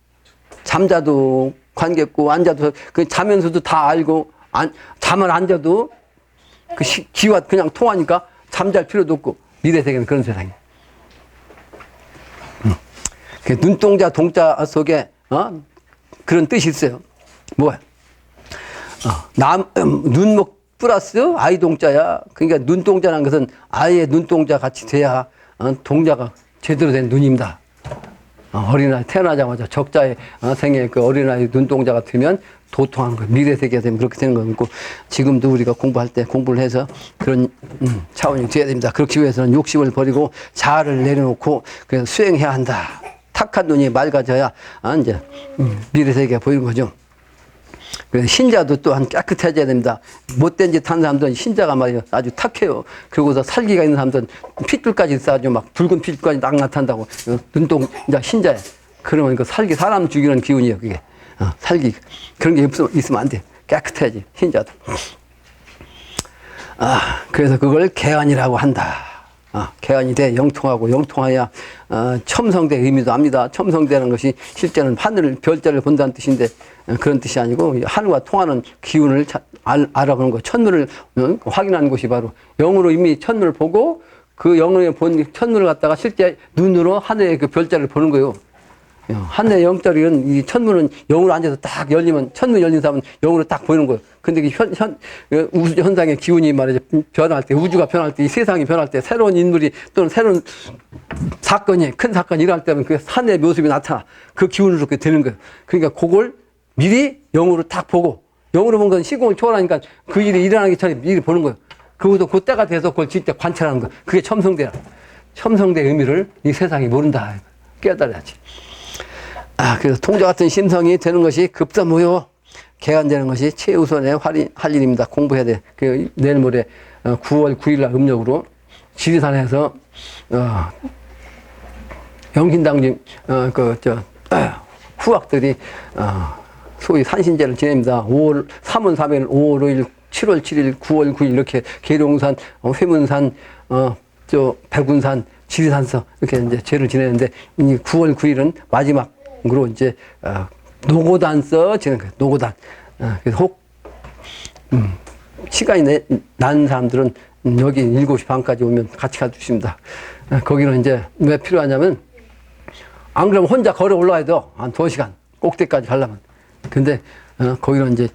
잠자도 관계없고, 앉아도, 그 자면서도 다 알고, 잠을 앉아도 그 기와 그냥 통하니까 잠잘 필요도 없고, 미래 세계는 그런 세상이에요. 그 눈동자 동자 속에 그런 뜻이 있어요. 뭐야? 눈목 플러스 아이 동자야. 그러니까 눈동자라는 것은 아이의 눈동자 같이 돼야 동자가 제대로 된 눈입니다. 어린아이 태어나자마자 적자의 생애 그 어린아이 눈동자가 되면 도통하는 거예요. 미래 세계가 되면 그렇게 되는 거고, 지금도 우리가 공부할 때 공부를 해서 그런 차원이 돼야 됩니다. 그렇기 위해서는 욕심을 버리고 자아를 내려놓고 그래서 수행해야 한다. 탁한 눈이 맑아져야 이제 미래 세계가 보이는 거죠. 그래서 신자도 또한 깨끗해져야 됩니다. 못된 짓 하는 사람들은 신자가 말이에요, 아주 탁해요. 그리고서 살기가 있는 사람들은 핏줄까지 있어가지고 막 붉은 핏줄까지 딱 나타난다고. 눈동자 신자야. 그러면 그 살기, 사람 죽이는 기운이에요, 그게. 살기. 그런 게 있으면 안 돼. 깨끗해야지, 신자도. 그래서 그걸 개안이라고 한다. 개안이 돼 영통하고, 영통하여 첨성대 의미도 압니다. 첨성대라는 것이 실제는 하늘을, 별자를 본다는 뜻인데, 그런 뜻이 아니고 하늘과 통하는 기운을 알아보는 거, 천문을 확인하는 것이 바로 영으로 이미 천문을 보고 그 영으로 본 천문을 갖다가 실제 눈으로 하늘의 그 별자를 보는 거예요. 한내 영떨이는 이 천문은 영으로 앉아서 딱 열리면 천문 열린 사람은 영으로 딱 보이는 거예요. 근데 이 우주 현상의 기운이 말이죠. 변할 때 우주가 변할 때 이 세상이 변할 때 새로운 인물이 또는 새로운 사건이 큰 사건이 일어날 때면 그 한내 모습이 나타나 그 기운으로 그렇게 되는 거예요. 그러니까 그걸 미리 영으로 딱 보고 영으로 본 건 시공을 초월하니까 그 일이 일어나기 전에 미리 보는 거예요. 그것도 그때가 돼서 그걸 진짜 관찰하는 거예요. 그게 첨성대야. 첨성대의 의미를 이 세상이 모른다. 깨달아야지. 그래서 통자 같은 심성이 되는 것이 급선무효 개간되는 것이 최우선의 할 일입니다. 공부해야 돼. 내일 모레 9월 9일 날 음력으로 지리산에서 영신당님 후학들이 소위 산신제를 지냅니다. 3월 3일, 5월 5일, 7월 7일, 9월 9일 이렇게 계룡산, 회문산, 백운산, 지리산서 이렇게 이제 제를 지내는데 9월 9일은 마지막으로 이제 노고단서 지내는 거예요. 노고단. 그래서 혹 시간이 난 사람들은 여기 7시 반까지 오면 같이 가주십니다. 거기는 이제 왜 필요하냐면 안 그러면 혼자 걸어 올라와야 돼요. 한 2시간 꼭대기까지 가려면. 근데 거기는 이제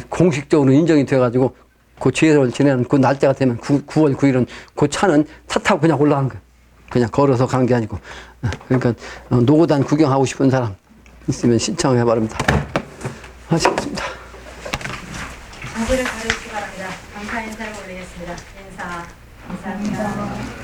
공식적으로 인정이 돼가지고 그 제를 지내는 그 날짜가 되면 9월 9일은 그 차는 차 타고 그냥 올라간 거예요. 그냥 걸어서 가는 게 아니고. 그러니까 노고단 구경하고 싶은 사람 있으면 신청해 바랍니다. 하시겠습니다. 공부를 가르치기 바랍니다. 감사 인사를 올리겠습니다. 인사. 감사합니다.